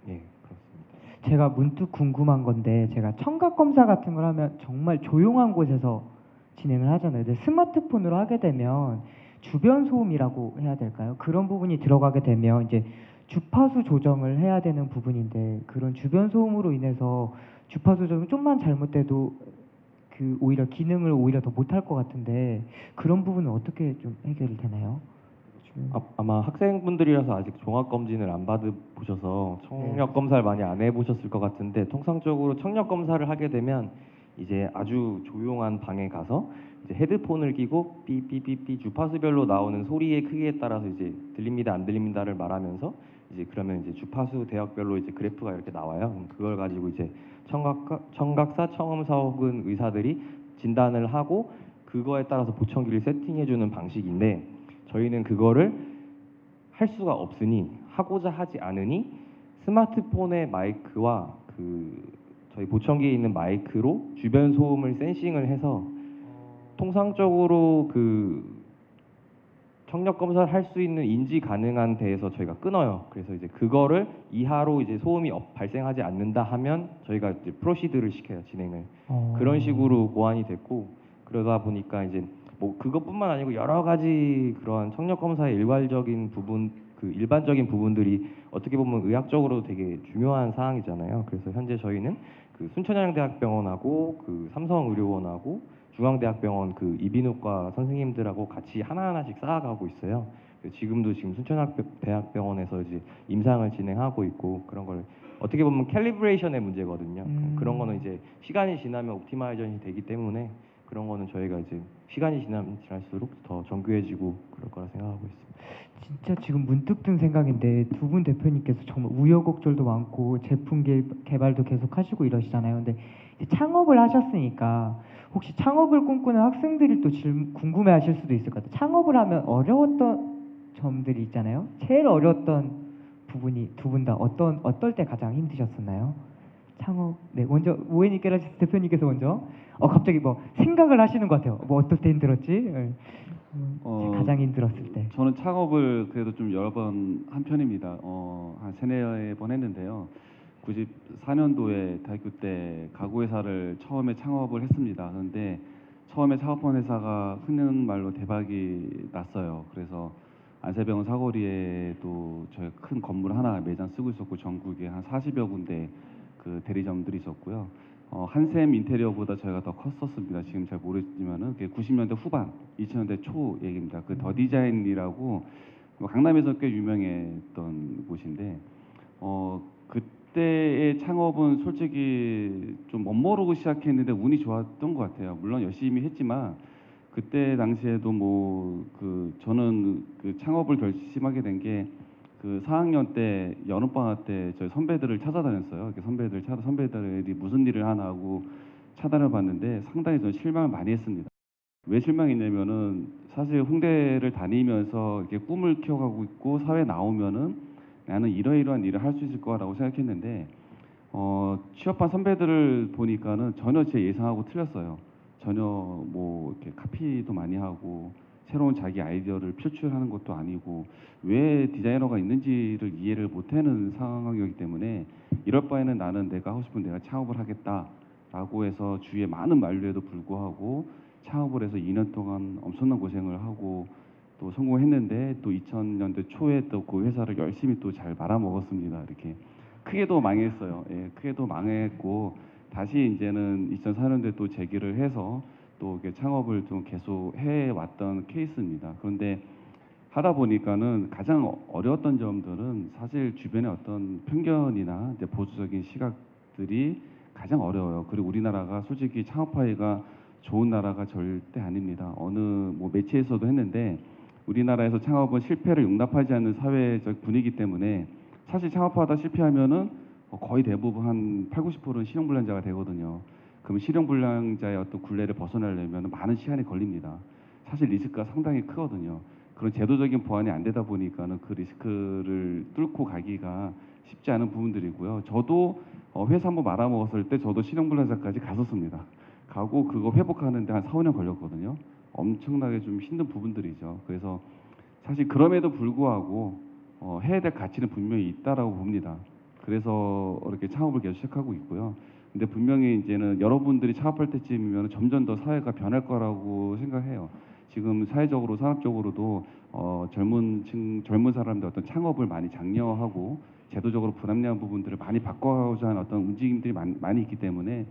예 그렇습니다. 제가 문득 궁금한 건데 제가 청각 검사 같은 걸 하면 정말 조용한 곳에서 진행을 하잖아요. 근데 스마트폰으로 하게 되면 주변 소음이라고 해야 될까요? 그런 부분이 들어가게 되면 이제 주파수 조정을 해야 되는 부분인데 그런 주변 소음으로 인해서 주파수 조정이 좀만 잘못돼도 그 오히려 기능을 오히려 더 못할 것 같은데 그런 부분은 어떻게 좀 해결이 되나요? 아마 학생분들이라서 아직 종합 검진을 안 받아보셔서 청력 검사를 많이 안 해보셨을 것 같은데 통상적으로 청력 검사를 하게 되면 이제 아주 조용한 방에 가서 이제 헤드폰을 끼고 삐삐삐삐 주파수별로 나오는 소리의 크기에 따라서 이제 들립니다 안 들립니다를 말하면서 이제 그러면 이제 주파수 대역별로 이제 그래프가 이렇게 나와요. 그럼 그걸 가지고 이제 청각사, 청음사 혹은 의사들이 진단을 하고 그거에 따라서 보청기를 세팅해주는 방식인데 저희는 그거를 할 수가 없으니 하고자 하지 않으니 스마트폰의 마이크와 그 저희 보청기에 있는 마이크로 주변 소음을 센싱을 해서 통상적으로 그 청력 검사를 할 수 있는 인지 가능한 데에서 저희가 끊어요. 그래서 이제 그거를 이하로 이제 소음이 발생하지 않는다 하면 저희가 이제 프로시드를 시켜요, 진행을. 그런 식으로 보완이 됐고 그러다 보니까 이제 뭐 그것뿐만 아니고 여러 가지 그런 청력 검사의 일괄적인 부분, 그 일반적인 부분들이 어떻게 보면 의학적으로 되게 중요한 사항이잖아요. 그래서 현재 저희는 그 순천향대학병원하고 그 삼성의료원하고 중앙대학병원 그 이비인후과 선생님들하고 같이 하나하나씩 쌓아가고 있어요. 지금도 지금 순천대학병원에서 이제 임상을 진행하고 있고 그런 걸 어떻게 보면 캘리브레이션의 문제거든요. 그런 거는 이제 시간이 지나면 옵티마이전이 되기 때문에 그런 거는 저희가 이제 시간이 지나면 지날수록 더 정교해지고 그럴 거라 생각하고 있습니다. 진짜 지금 문득 든 생각인데 두 분 대표님께서 정말 우여곡절도 많고 제품 개발도 계속 하시고 이러시잖아요. 근데 이제 창업을 하셨으니까 혹시 창업을 꿈꾸는 학생들이 또 궁금해하실 수도 있을 것 같아요. 창업을 하면 어려웠던 점들이 있잖아요. 제일 어려웠던 부분이 두 분 다 어떨 때 가장 힘드셨었나요? 창업. 네, 먼저 오해니께라 대표님께서 먼저. 갑자기 뭐 생각을 하시는 것 같아요. 뭐 어떨 때 힘들었지? 네. 가장 힘들었을 때. 저는 창업을 그래도 좀 여러 번 한 편입니다. 한 세네 번 했는데요. 94년도에 대학교 때 가구 회사를 처음에 창업을 했습니다. 그런데 처음에 창업한 회사가 흔한 말로 대박이 났어요. 그래서 안세병원 사거리에도 저희 큰 건물 하나 매장 쓰고 있었고 전국에 한 40여 군데 그 대리점들이 있었고요. 한샘 인테리어보다 저희가 더 컸었습니다. 지금 잘 모르지만은 그게 90년대 후반, 2000년대 초 얘기입니다. 그 더 디자인이라고 강남에서 꽤 유명했던 곳인데 그때의 창업은 솔직히 좀 멋모르고 시작했는데 운이 좋았던 것 같아요. 물론 열심히 했지만 그때 당시에도 뭐 저는 그 창업을 결심하게 된 게 그 4학년 때 여름방학 때 저희 선배들을 찾아다녔어요. 선배들이 무슨 일을 하나 하고 찾아봤는데 상당히 저는 실망을 많이 했습니다. 왜 실망했냐면은 사실 홍대를 다니면서 이렇게 꿈을 키워가고 있고 사회 나오면은 나는 이러이러한 일을 할 수 있을 거라고 생각했는데 취업한 선배들을 보니까는 전혀 제 예상하고 틀렸어요. 전혀 뭐 이렇게 카피도 많이 하고 새로운 자기 아이디어를 표출하는 것도 아니고 왜 디자이너가 있는지를 이해를 못하는 상황이기 때문에 이럴 바에는 나는 내가 하고 싶은 내가 창업을 하겠다라고 해서 주위에 많은 만류에도 불구하고 창업을 해서 2년 동안 엄청난 고생을 하고 또 성공했는데 또 2000년대 초에 또 그 회사를 열심히 또 잘 말아먹었습니다. 이렇게 크게도 망했어요. 예, 크게도 망했고 다시 이제는 2004년도에 또 재기를 해서 또 이렇게 창업을 좀 계속 해왔던 케이스입니다. 그런데 하다 보니까는 가장 어려웠던 점들은 사실 주변의 어떤 편견이나 이제 보수적인 시각들이 가장 어려워요. 그리고 우리나라가 솔직히 창업하기가 좋은 나라가 절대 아닙니다. 어느 뭐 매체에서도 했는데 우리나라에서 창업은 실패를 용납하지 않는 사회적 분위기 때문에 사실 창업하다 실패하면은 거의 대부분 한 80, 90%는 신용불량자가 되거든요. 그럼 실형불량자의 어떤 굴레를 벗어나려면 많은 시간이 걸립니다. 사실 리스크가 상당히 크거든요. 그런 제도적인 보완이 안 되다 보니까는 그 리스크를 뚫고 가기가 쉽지 않은 부분들이고요. 저도 회사 한번 말아먹었을 때 저도 실형불량자까지 갔었습니다. 가고 그거 회복하는데 한 4, 5년 걸렸거든요. 엄청나게 좀 힘든 부분들이죠. 그래서 사실 그럼에도 불구하고 해야 될 가치는 분명히 있다라고 봅니다. 그래서 이렇게 창업을 계속 시작하고 있고요. 근데 분명히 이제는 여러분들이 창업할 때쯤이면 점점 더 사회가 변할 거라고 생각해요. 지금 사회적으로 산업적으로도 젊은 사람들 어떤 창업을 많이 장려하고 제도적으로 불합리한 부분들을 많이 바꿔가고자 하는 어떤 움직임들이 많이 있기 때문에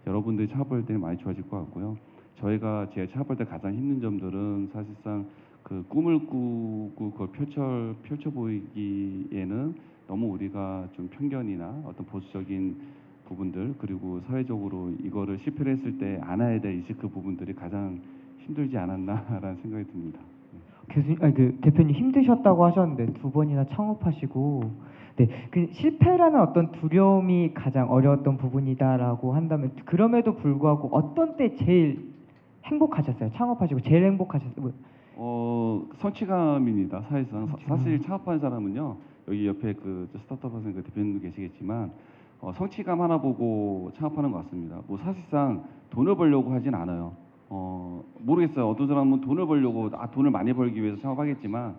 여러분들이 창업할 때는 많이 좋아질 것 같고요. 제가 창업할 때 가장 힘든 점들은 사실상 그 꿈을 꾸고 그걸 펼쳐 보이기에는 너무 우리가 좀 편견이나 어떤 보수적인 부분들 그리고 사회적으로 이거를 실패를 했을 때 안아야 될 리스크 부분들이 가장 힘들지 않았나라는 생각이 듭니다. 교수님, 아니 그 대표님 힘드셨다고 하셨는데 두 번이나 창업하시고, 네, 그 실패라는 어떤 두려움이 가장 어려웠던 부분이다라고 한다면 그럼에도 불구하고 어떤 때 제일 행복하셨어요? 창업하시고 제일 행복하셨어요? 성취감입니다. 사실상 성취감. 사실 창업하는 사람은요 여기 옆에 그 스타트업 하시는 그 대표님도 계시겠지만 성취감 하나 보고 창업하는 것 같습니다. 뭐 사실상 돈을 벌려고 하진 않아요. 모르겠어요. 어떤 사람은 돈을 벌려고 돈을 많이 벌기 위해서 창업하겠지만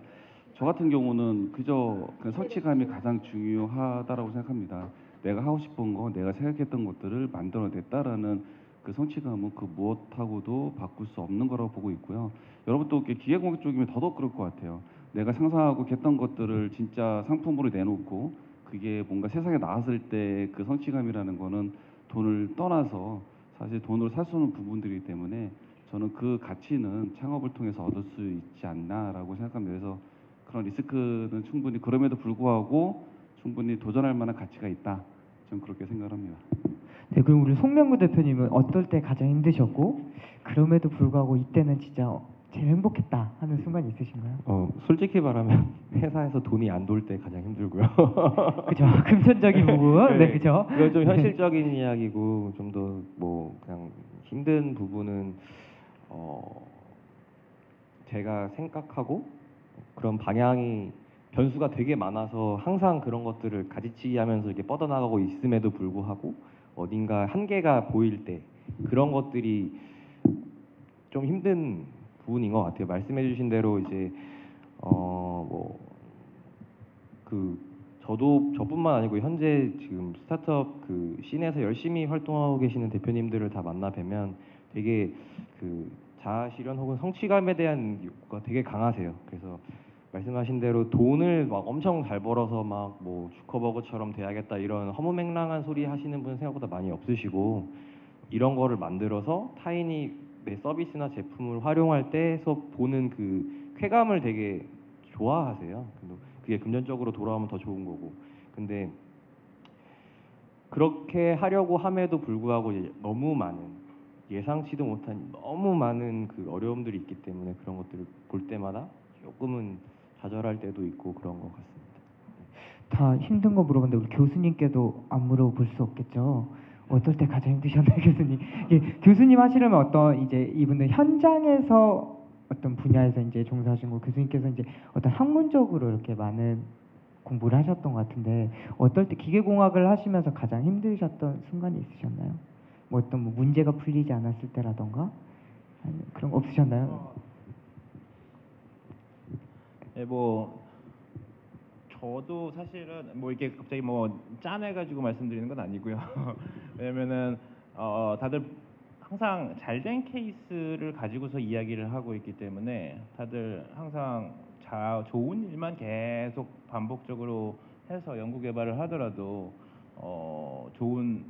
저 같은 경우는 그저 그 성취감이 가장 중요하다라고 생각합니다. 내가 하고 싶은 거, 내가 생각했던 것들을 만들어냈다라는 그 성취감은 그 무엇하고도 바꿀 수 없는 거라고 보고 있고요. 여러분 또 기계공학 쪽이면 더더욱 그럴 것 같아요. 내가 상상하고 했던 것들을 진짜 상품으로 내놓고 그게 뭔가 세상에 나왔을 때 그 성취감이라는 거는 돈을 떠나서 사실 돈으로 살 수 없는 부분들이기 때문에 저는 그 가치는 창업을 통해서 얻을 수 있지 않나라고 생각합니다. 그래서 그런 리스크는 충분히 그럼에도 불구하고 충분히 도전할 만한 가치가 있다. 저는 그렇게 생각합니다. 네, 그럼 우리 송명구 대표님은 어떨 때 가장 힘드셨고 그럼에도 불구하고 이때는 진짜 제일 행복했다 하는 순간이 있으신가요? 솔직히 말하면 회사에서 돈이 안 돌 때 가장 힘들고요. 그죠, 금전적인 부분, 네, 그죠. 그건 좀 현실적인 이야기고 좀 더 뭐 그냥 힘든 부분은 제가 생각하고 그런 방향이 변수가 되게 많아서 항상 그런 것들을 가지치기 하면서 이렇게 뻗어나가고 있음에도 불구하고 어딘가 한계가 보일 때 그런 것들이 좀 힘든 부분인 것 같아요. 말씀해주신 대로 이제 뭐 그 저뿐만 아니고 현재 지금 스타트업 그 씬에서 열심히 활동하고 계시는 대표님들을 다 만나 뵈면 되게 그 자아 실현 혹은 성취감에 대한 욕구가 되게 강하세요. 그래서 말씀하신 대로 돈을 막 엄청 잘 벌어서 막 뭐 주커버그처럼 돼야겠다 이런 허무맹랑한 소리 하시는 분 생각보다 많이 없으시고 이런 거를 만들어서 타인이 내 서비스나 제품을 활용할 때에서 보는 그 쾌감을 되게 좋아하세요. 그게 금전적으로 돌아오면 더 좋은 거고. 근데 그렇게 하려고 함에도 불구하고 이제 너무 많은 예상치도 못한 너무 많은 그 어려움들이 있기 때문에 그런 것들을 볼 때마다 조금은 좌절할 때도 있고 그런 것 같습니다. 다 힘든 거 물어봤는데 우리 교수님께도 안 물어볼 수 없겠죠. 어떨 때 가장 힘드셨나요, 교수님? 예, 교수님 하시려면 어떤 이제 이분은 현장에서 어떤 분야에서 이제 종사하신 거, 교수님께서 이제 어떤 학문적으로 이렇게 많은 공부를 하셨던 것 같은데 어떨 때 기계공학을 하시면서 가장 힘드셨던 순간이 있으셨나요? 뭐 어떤 뭐 문제가 풀리지 않았을 때라던가 아니면 그런 거 없으셨나요? 네, 뭐 저도 사실은 뭐 이렇게 갑자기 뭐 짠해가지고 말씀드리는 건 아니고요. 왜냐면은 다들 항상 잘된 케이스를 가지고서 이야기를 하고 있기 때문에 다들 항상 좋은 일만 계속 반복적으로 해서 연구 개발을 하더라도 좋은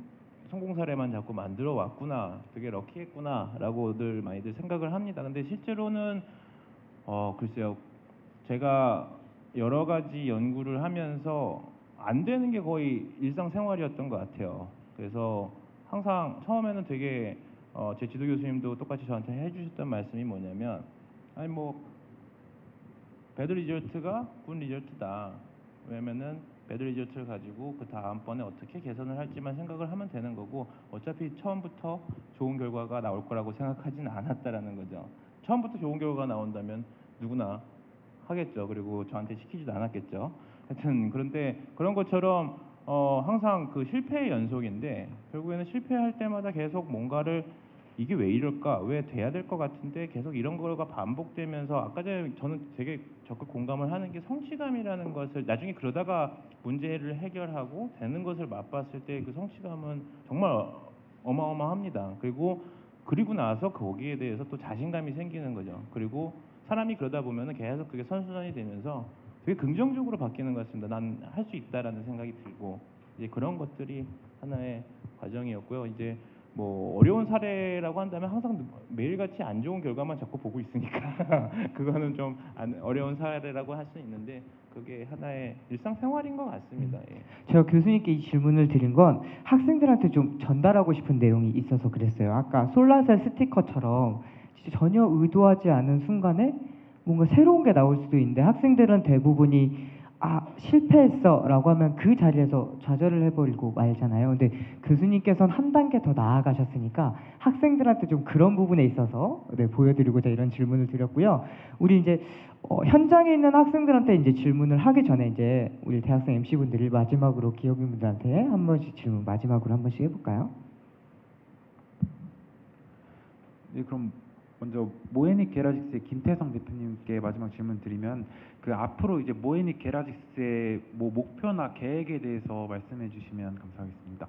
성공 사례만 자꾸 만들어 왔구나, 되게 럭키했구나라고들 많이들 생각을 합니다. 근데 실제로는 글쎄요, 제가 여러 가지 연구를 하면서 안 되는 게 거의 일상생활이었던 것 같아요. 그래서 항상 처음에는 되게 제 지도 교수님도 똑같이 저한테 해주셨던 말씀이 뭐냐면, 아니 뭐 배드 리절트가 굿 리절트다. 왜냐면은 배드 리조트를 가지고 그 다음번에 어떻게 개선을 할지만 생각을 하면 되는 거고 어차피 처음부터 좋은 결과가 나올 거라고 생각하지는 않았다라는 거죠. 처음부터 좋은 결과가 나온다면 누구나 하겠죠. 그리고 저한테 시키지도 않았겠죠. 하여튼 그런데 그런 것처럼 항상 그 실패의 연속인데 결국에는 실패할 때마다 계속 뭔가를 이게 왜 이럴까? 왜 돼야 될 것 같은데 계속 이런 거가 반복되면서 아까 전에 저는 되게 적극 공감을 하는 게 성취감이라는 것을 나중에 그러다가 문제를 해결하고 되는 것을 맛봤을 때 그 성취감은 정말 어마어마합니다. 그리고 나서 거기에 대해서 또 자신감이 생기는 거죠. 그리고 사람이 그러다 보면은 계속 그게 선순환이 되면서 되게 긍정적으로 바뀌는 것 같습니다. 난 할 수 있다라는 생각이 들고 이제 그런 것들이 하나의 과정이었고요. 이제 뭐 어려운 사례라고 한다면 항상 매일같이 안 좋은 결과만 자꾸 보고 있으니까 그거는 좀 어려운 사례라고 할 수 있는데 그게 하나의 일상생활인 것 같습니다. 예. 제가 교수님께 이 질문을 드린 건 학생들한테 좀 전달하고 싶은 내용이 있어서 그랬어요. 아까 솔라셀 스티커처럼 진짜 전혀 의도하지 않은 순간에 뭔가 새로운 게 나올 수도 있는데 학생들은 대부분이 실패했어라고 하면 그 자리에서 좌절을 해버리고 말잖아요. 근데 교수님께서는 한 단계 더 나아가셨으니까 학생들한테 좀 그런 부분에 있어서 보여드리고자 이런 질문을 드렸고요. 우리 이제 현장에 있는 학생들한테 이제 질문을 하기 전에 이제 우리 대학생 MC분들이 마지막으로 기업인분들한테 한 번씩 질문 마지막으로 한 번씩 해볼까요? 네, 그럼 먼저 모에닉 게라직스의 김태성 대표님께 마지막 질문 드리면 그 앞으로 이제 모에닉 게라직스의 뭐 목표나 계획에 대해서 말씀해 주시면 감사하겠습니다.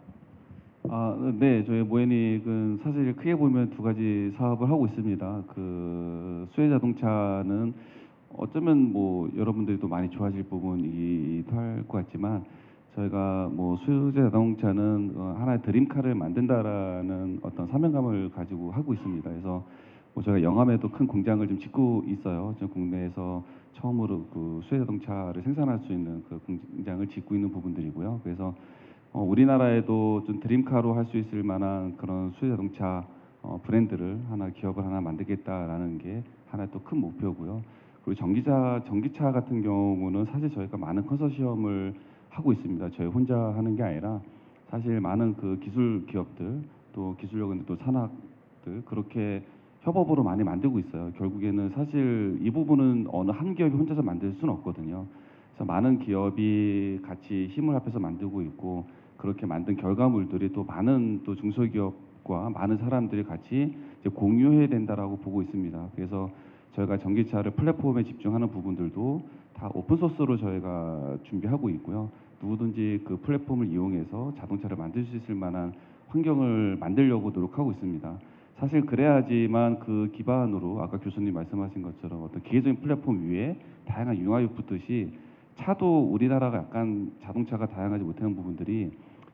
네, 저희 모에닉은 사실 크게 보면 두 가지 사업을 하고 있습니다. 그 수혜 자동차는 어쩌면 뭐 여러분들이 또 많이 좋아하실 부분이기도 할 것 같지만 저희가 뭐 수혜 자동차는 하나의 드림카를 만든다라는 어떤 사명감을 가지고 하고 있습니다. 그래서 뭐 저희가 영암에도 큰 공장을 좀 짓고 있어요. 저 국내에서 처음으로 그 수혜 자동차를 생산할 수 있는 그 공장을 짓고 있는 부분들이고요. 그래서 우리나라에도 좀 드림카로 할 수 있을 만한 그런 수혜 자동차 브랜드를 기업을 하나 만들겠다라는 게 하나의 또 큰 목표고요. 그리고 전기차 같은 경우는 사실 저희가 많은 컨소시엄을 하고 있습니다. 저희 혼자 하는 게 아니라 사실 많은 그 기술 기업들 또 기술력은 또 산학들 그렇게 협업으로 많이 만들고 있어요. 결국에는 사실 이 부분은 어느 한 기업이 혼자서 만들 수는 없거든요. 그래서 많은 기업이 같이 힘을 합해서 만들고 있고 그렇게 만든 결과물들이 또 많은 또 중소기업과 많은 사람들이 같이 이제 공유해야 된다라고 보고 있습니다. 그래서 저희가 전기차를 플랫폼에 집중하는 부분들도 다 오픈 소스로 저희가 준비하고 있고요. 누구든지 그 플랫폼을 이용해서 자동차를 만들 수 있을 만한 환경을 만들려고 노력하고 있습니다. 사실 그래야지만 그 기반으로 아까 교수님 말씀하신 것처럼 어떤 기계적인 플랫폼 위에 다양한 융합이 붙듯이 차도 우리나라가 약간 자동차가 다양하지 못한 부분들이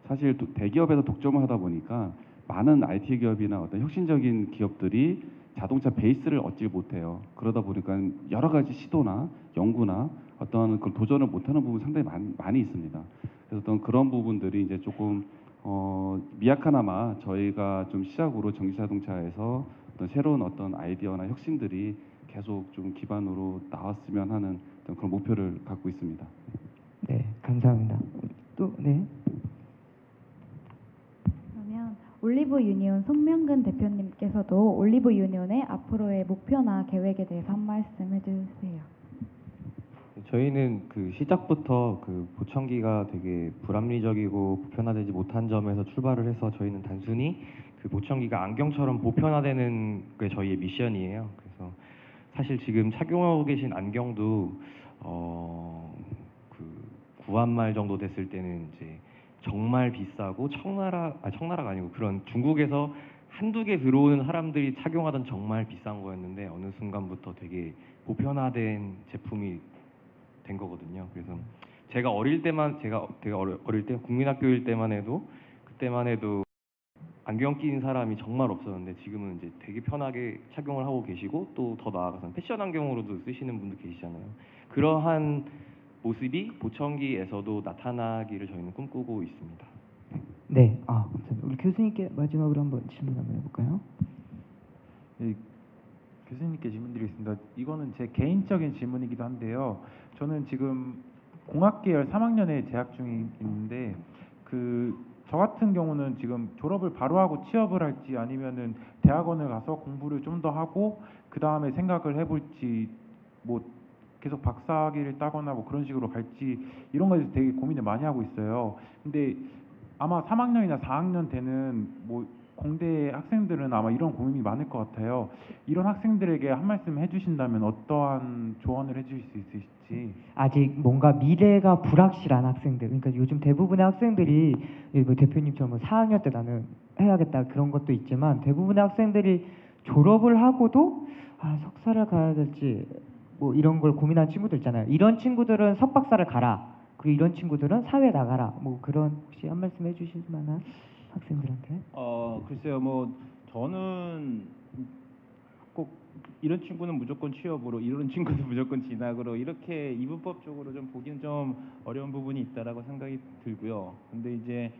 사실 대기업에서 독점을 하다 보니까 많은 IT 기업이나 어떤 혁신적인 기업들이 자동차 베이스를 얻지 못해요. 그러다 보니까 여러 가지 시도나 연구나 어떤 그 도전을 못하는 부분 상당히 많이 있습니다. 그래서 어떤 그런 부분들이 이제 조금 미약하나마 저희가 좀 시작으로 전기자동차에서 어떤 새로운 어떤 아이디어나 혁신들이 계속 좀 기반으로 나왔으면 하는 어떤 그런 목표를 갖고 있습니다. 네, 감사합니다. 또 네. 그러면 올리브 유니온 송명근 대표님께서도 올리브 유니온의 앞으로의 목표나 계획에 대해서 한 말씀 해주세요. 저희는 그 시작부터 그 보청기가 되게 불합리적이고 보편화되지 못한 점에서 출발을 해서 저희는 단순히 그 보청기가 안경처럼 보편화되는 게 저희의 미션이에요. 그래서 사실 지금 착용하고 계신 안경도 그 구한말 정도 됐을 때는 이제 정말 비싸고 청나라가 아니고 그런 중국에서 한두 개 들어오는 사람들이 착용하던 정말 비싼 거였는데 어느 순간부터 되게 보편화된 제품이 된 거거든요. 그래서 제가 되게 어릴 때 국민학교일 때만 해도 그때만 해도 안경 끼는 사람이 정말 없었는데 지금은 이제 되게 편하게 착용을 하고 계시고 또 더 나아가서는 패션 안경으로도 쓰시는 분도 계시잖아요. 그러한 모습이 보청기에서도 나타나기를 저희는 꿈꾸고 있습니다. 네, 감사합니다. 우리 교수님께 마지막으로 한번 질문 한번 해볼까요? 네, 교수님께 질문 드리겠습니다. 이거는 제 개인적인 질문이기도 한데요. 저는 지금 공학 계열 3학년에 재학 중인데 저 같은 경우는 지금 졸업을 바로 하고 취업을 할지 아니면은 대학원을 가서 공부를 좀 더 하고 그 다음에 생각을 해볼지 뭐 계속 박사학위를 따거나 뭐 그런 식으로 갈지 이런 거에 대해서 되게 고민을 많이 하고 있어요. 근데 아마 3학년이나 4학년 되는 뭐 공대 학생들은 아마 이런 고민이 많을 것 같아요. 이런 학생들에게 한 말씀 해주신다면 어떠한 조언을 해주실 수 있으실지. 아직 뭔가 미래가 불확실한 학생들, 그러니까 요즘 대부분의 학생들이 뭐 대표님처럼 뭐 4학년 때 나는 해야겠다 그런 것도 있지만 대부분의 학생들이 졸업을 하고도 석사를 가야 될지 뭐 이런 걸 고민하는 친구들 있잖아요. 이런 친구들은 석박사를 가라. 그리고 이런 친구들은 사회에 나가라. 뭐 그런 혹시 한 말씀 해주실 만한 학생들한테? 글쎄요, 뭐 저는 꼭 이런 친구는 무조건 취업으로, 이런 친구는 무조건 진학으로 이렇게 이분법적으로 좀 보기는 좀 어려운 부분이 있다라고 생각이 들고요. 근데 이제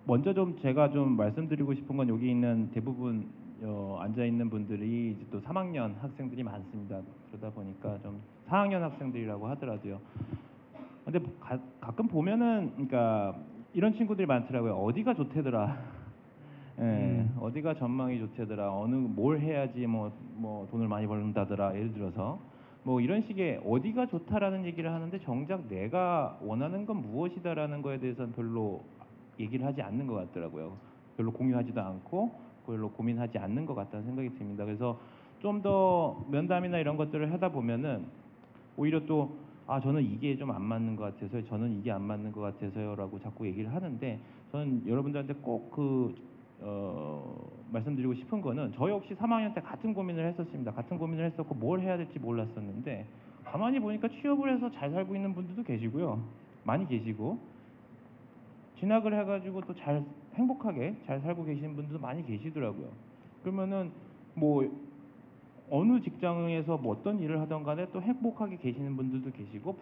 먼저 좀 제가 좀 말씀드리고 싶은 건 여기 있는 대부분 앉아 있는 분들이 이제 또 3학년 학생들이 많습니다. 그러다 보니까 좀 4학년 학생들이라고 하더라도요. 근데 가끔 보면은 그러니까 이런 친구들이 많더라고요. 어디가 좋대더라. 예, 어디가 전망이 좋대더라. 뭘 해야지 뭐 돈을 많이 벌는다더라. 예를 들어서 뭐 이런 식의 어디가 좋다라는 얘기를 하는데 정작 내가 원하는 건 무엇이다라는 거에 대해서는 별로 얘기를 하지 않는 것 같더라고요. 별로 공유하지도 않고 별로 고민하지 않는 것 같다는 생각이 듭니다. 그래서 좀 더 면담이나 이런 것들을 하다 보면은 오히려 또 저는 이게 좀 안 맞는 것 같아서요. 저는 이게 안 맞는 것 같아서요라고 자꾸 얘기를 하는데 저는 여러분들한테 꼭 말씀드리고 싶은 거는 저 역시 3학년 때 같은 고민을 했었습니다. 같은 고민을 했었고 뭘 해야 될지 몰랐었는데 가만히 보니까 취업을 해서 잘 살고 있는 분들도 계시고요. 많이 계시고 진학을 해가지고 또 잘 행복하게 잘 살고 계시는 분들도 많이 계시더라고요. 그러면은 뭐 어느 직장에서 뭐 어떤 일을 하던 간에 또 행복하게 계시는 분들도 계시고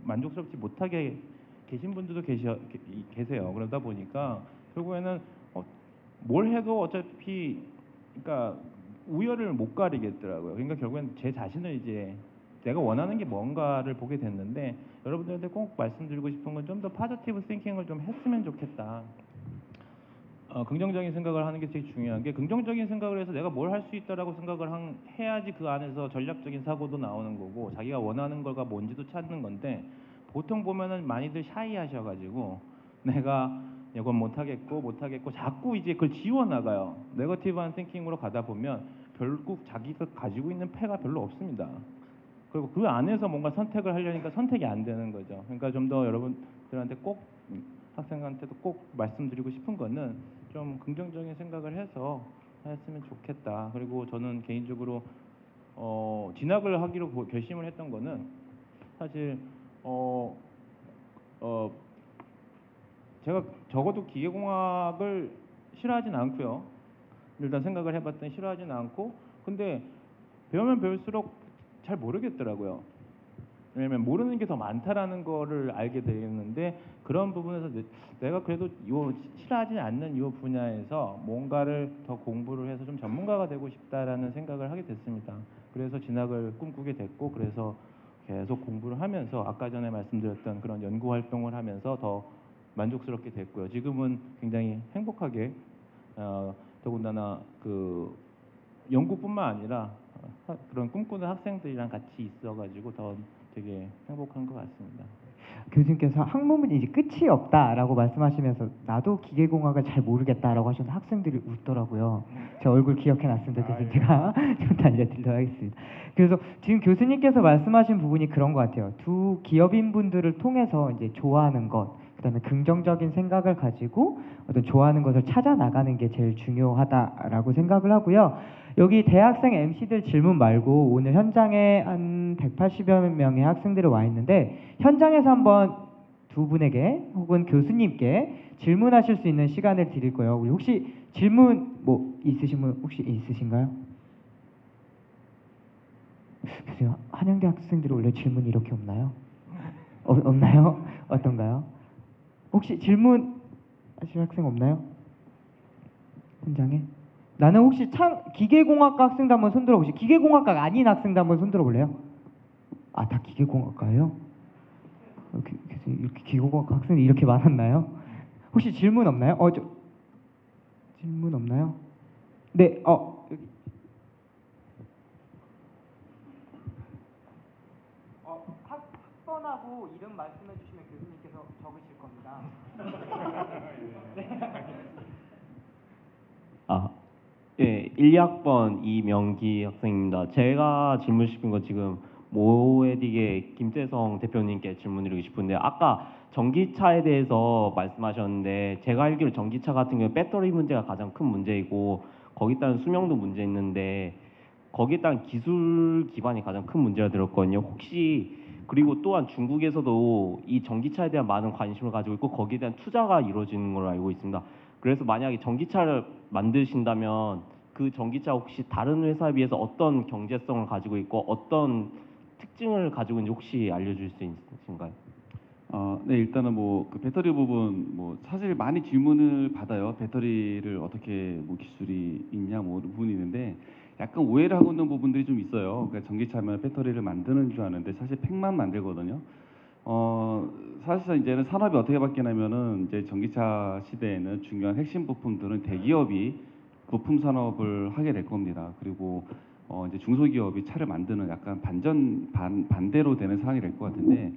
만족스럽지 못하게 계신 분들도 계세요. 그러다 보니까 결국에는 뭘 해도 어차피 그러니까 우열을 못 가리겠더라고요. 그러니까 결국엔 제 자신을 이제 내가 원하는 게 뭔가를 보게 됐는데 여러분들한테 꼭 말씀드리고 싶은 건 좀 더 파지티브 싱킹을 좀 했으면 좋겠다. 긍정적인 생각을 하는 게 되게 중요한 게 긍정적인 생각을 해서 내가 뭘 할 수 있다라고 생각을 해야지 그 안에서 전략적인 사고도 나오는 거고 자기가 원하는 거가 뭔지도 찾는 건데 보통 보면은 많이들 샤이하셔가지고 내가 이건 못하겠고 자꾸 이제 그걸 지워나가요. 네거티브한 띵킹으로 가다 보면 결국 자기가 가지고 있는 패가 별로 없습니다. 그리고 그 안에서 뭔가 선택을 하려니까 선택이 안 되는 거죠. 그러니까 좀 더 여러분들한테 꼭 학생한테도 꼭 말씀드리고 싶은 거는 좀 긍정적인 생각을 해서 했으면 좋겠다. 그리고 저는 개인적으로 진학을 하기로 결심을 했던 거는 사실 제가 적어도 기계공학을 싫어하진 않고요. 일단 생각을 해봤더니 싫어하진 않고 근데 배우면 배울수록 잘 모르겠더라고요. 왜냐면 모르는 게 더 많다라는 거를 알게 되는데 그런 부분에서 내가 그래도 싫어하지 않는 이 분야에서 뭔가를 더 공부를 해서 좀 전문가가 되고 싶다라는 생각을 하게 됐습니다. 그래서 진학을 꿈꾸게 됐고 그래서 계속 공부를 하면서 아까 전에 말씀드렸던 그런 연구 활동을 하면서 더 만족스럽게 됐고요. 지금은 굉장히 행복하게 더군다나 그 연구뿐만 아니라 그런 꿈꾸는 학생들이랑 같이 있어가지고 더 되게 행복한 것 같습니다. 교수님께서 학문은 이제 끝이 없다라고 말씀하시면서 나도 기계공학을 잘 모르겠다라고 하셨는데 학생들이 웃더라고요. 제 얼굴 기억해놨습니다. 그래서 제가 좀 알려드리도록 하겠습니다. 그래서 지금 교수님께서 말씀하신 부분이 그런 것 같아요. 두 기업인 분들을 통해서 이제 좋아하는 것, 그다음에 긍정적인 생각을 가지고 어떤 좋아하는 것을 찾아 나가는 게 제일 중요하다라고 생각을 하고요. 여기 대학생 MC들 질문 말고 오늘 현장에 한 180여 명의 학생들이 와 있는데 현장에서 한번 두 분에게 혹은 교수님께 질문하실 수 있는 시간을 드릴 거예요. 우리 혹시 질문 뭐 있으신 분 혹시 있으신가요? 교수님, 한양대 학생들이 원래 질문이 이렇게 없나요? 없나요? 어떤가요? 혹시 질문 하실 학생 없나요? 현장에? 나는 혹시 기계공학과 학생도 한번 손들어 보시죠. 기계공학과 아닌 학생도 한번 손들어 볼래요? 아, 다 기계공학과예요? 이렇게 기계공학과 학생이 이렇게 많았나요? 혹시 질문 없나요? 질문 없나요? 네, 여기. 학번하고 이름 말씀해 주시면 교수님께서 적으실 겁니다. 예, 1학번 이명기 학생입니다. 제가 질문시킨 건 지금 모에딕의 김재성 대표님께 질문드리고 싶은데 아까 전기차에 대해서 말씀하셨는데 제가 알기로 전기차 같은 경우 배터리 문제가 가장 큰 문제이고 거기에 따른 수명도 문제 있는데 거기에 따른 기술 기반이 가장 큰 문제라 들었거든요. 혹시 그리고 또한 중국에서도 이 전기차에 대한 많은 관심을 가지고 있고 거기에 대한 투자가 이루어지는 걸로 알고 있습니다. 그래서 만약에 전기차를 만드신다면 그 전기차 혹시 다른 회사에 비해서 어떤 경제성을 가지고 있고 어떤 특징을 가지고 있는지 혹시 알려줄 수 있으신가요? 네, 일단은 뭐 그 배터리 부분 뭐 사실 많이 질문을 받아요. 배터리를 어떻게 뭐 기술이 있냐 뭐 부분이 있는데 약간 오해를 하고 있는 부분들이 좀 있어요. 그러니까 전기차면 배터리를 만드는 줄 아는데 사실 팩만 만들거든요. 사실상 이제는 산업이 어떻게 바뀌냐면은 이제 전기차 시대에는 중요한 핵심 부품들은 대기업이 부품 산업을 하게 될 겁니다. 그리고 이제 중소기업이 차를 만드는 약간 반대로 되는 상황이 될 것 같은데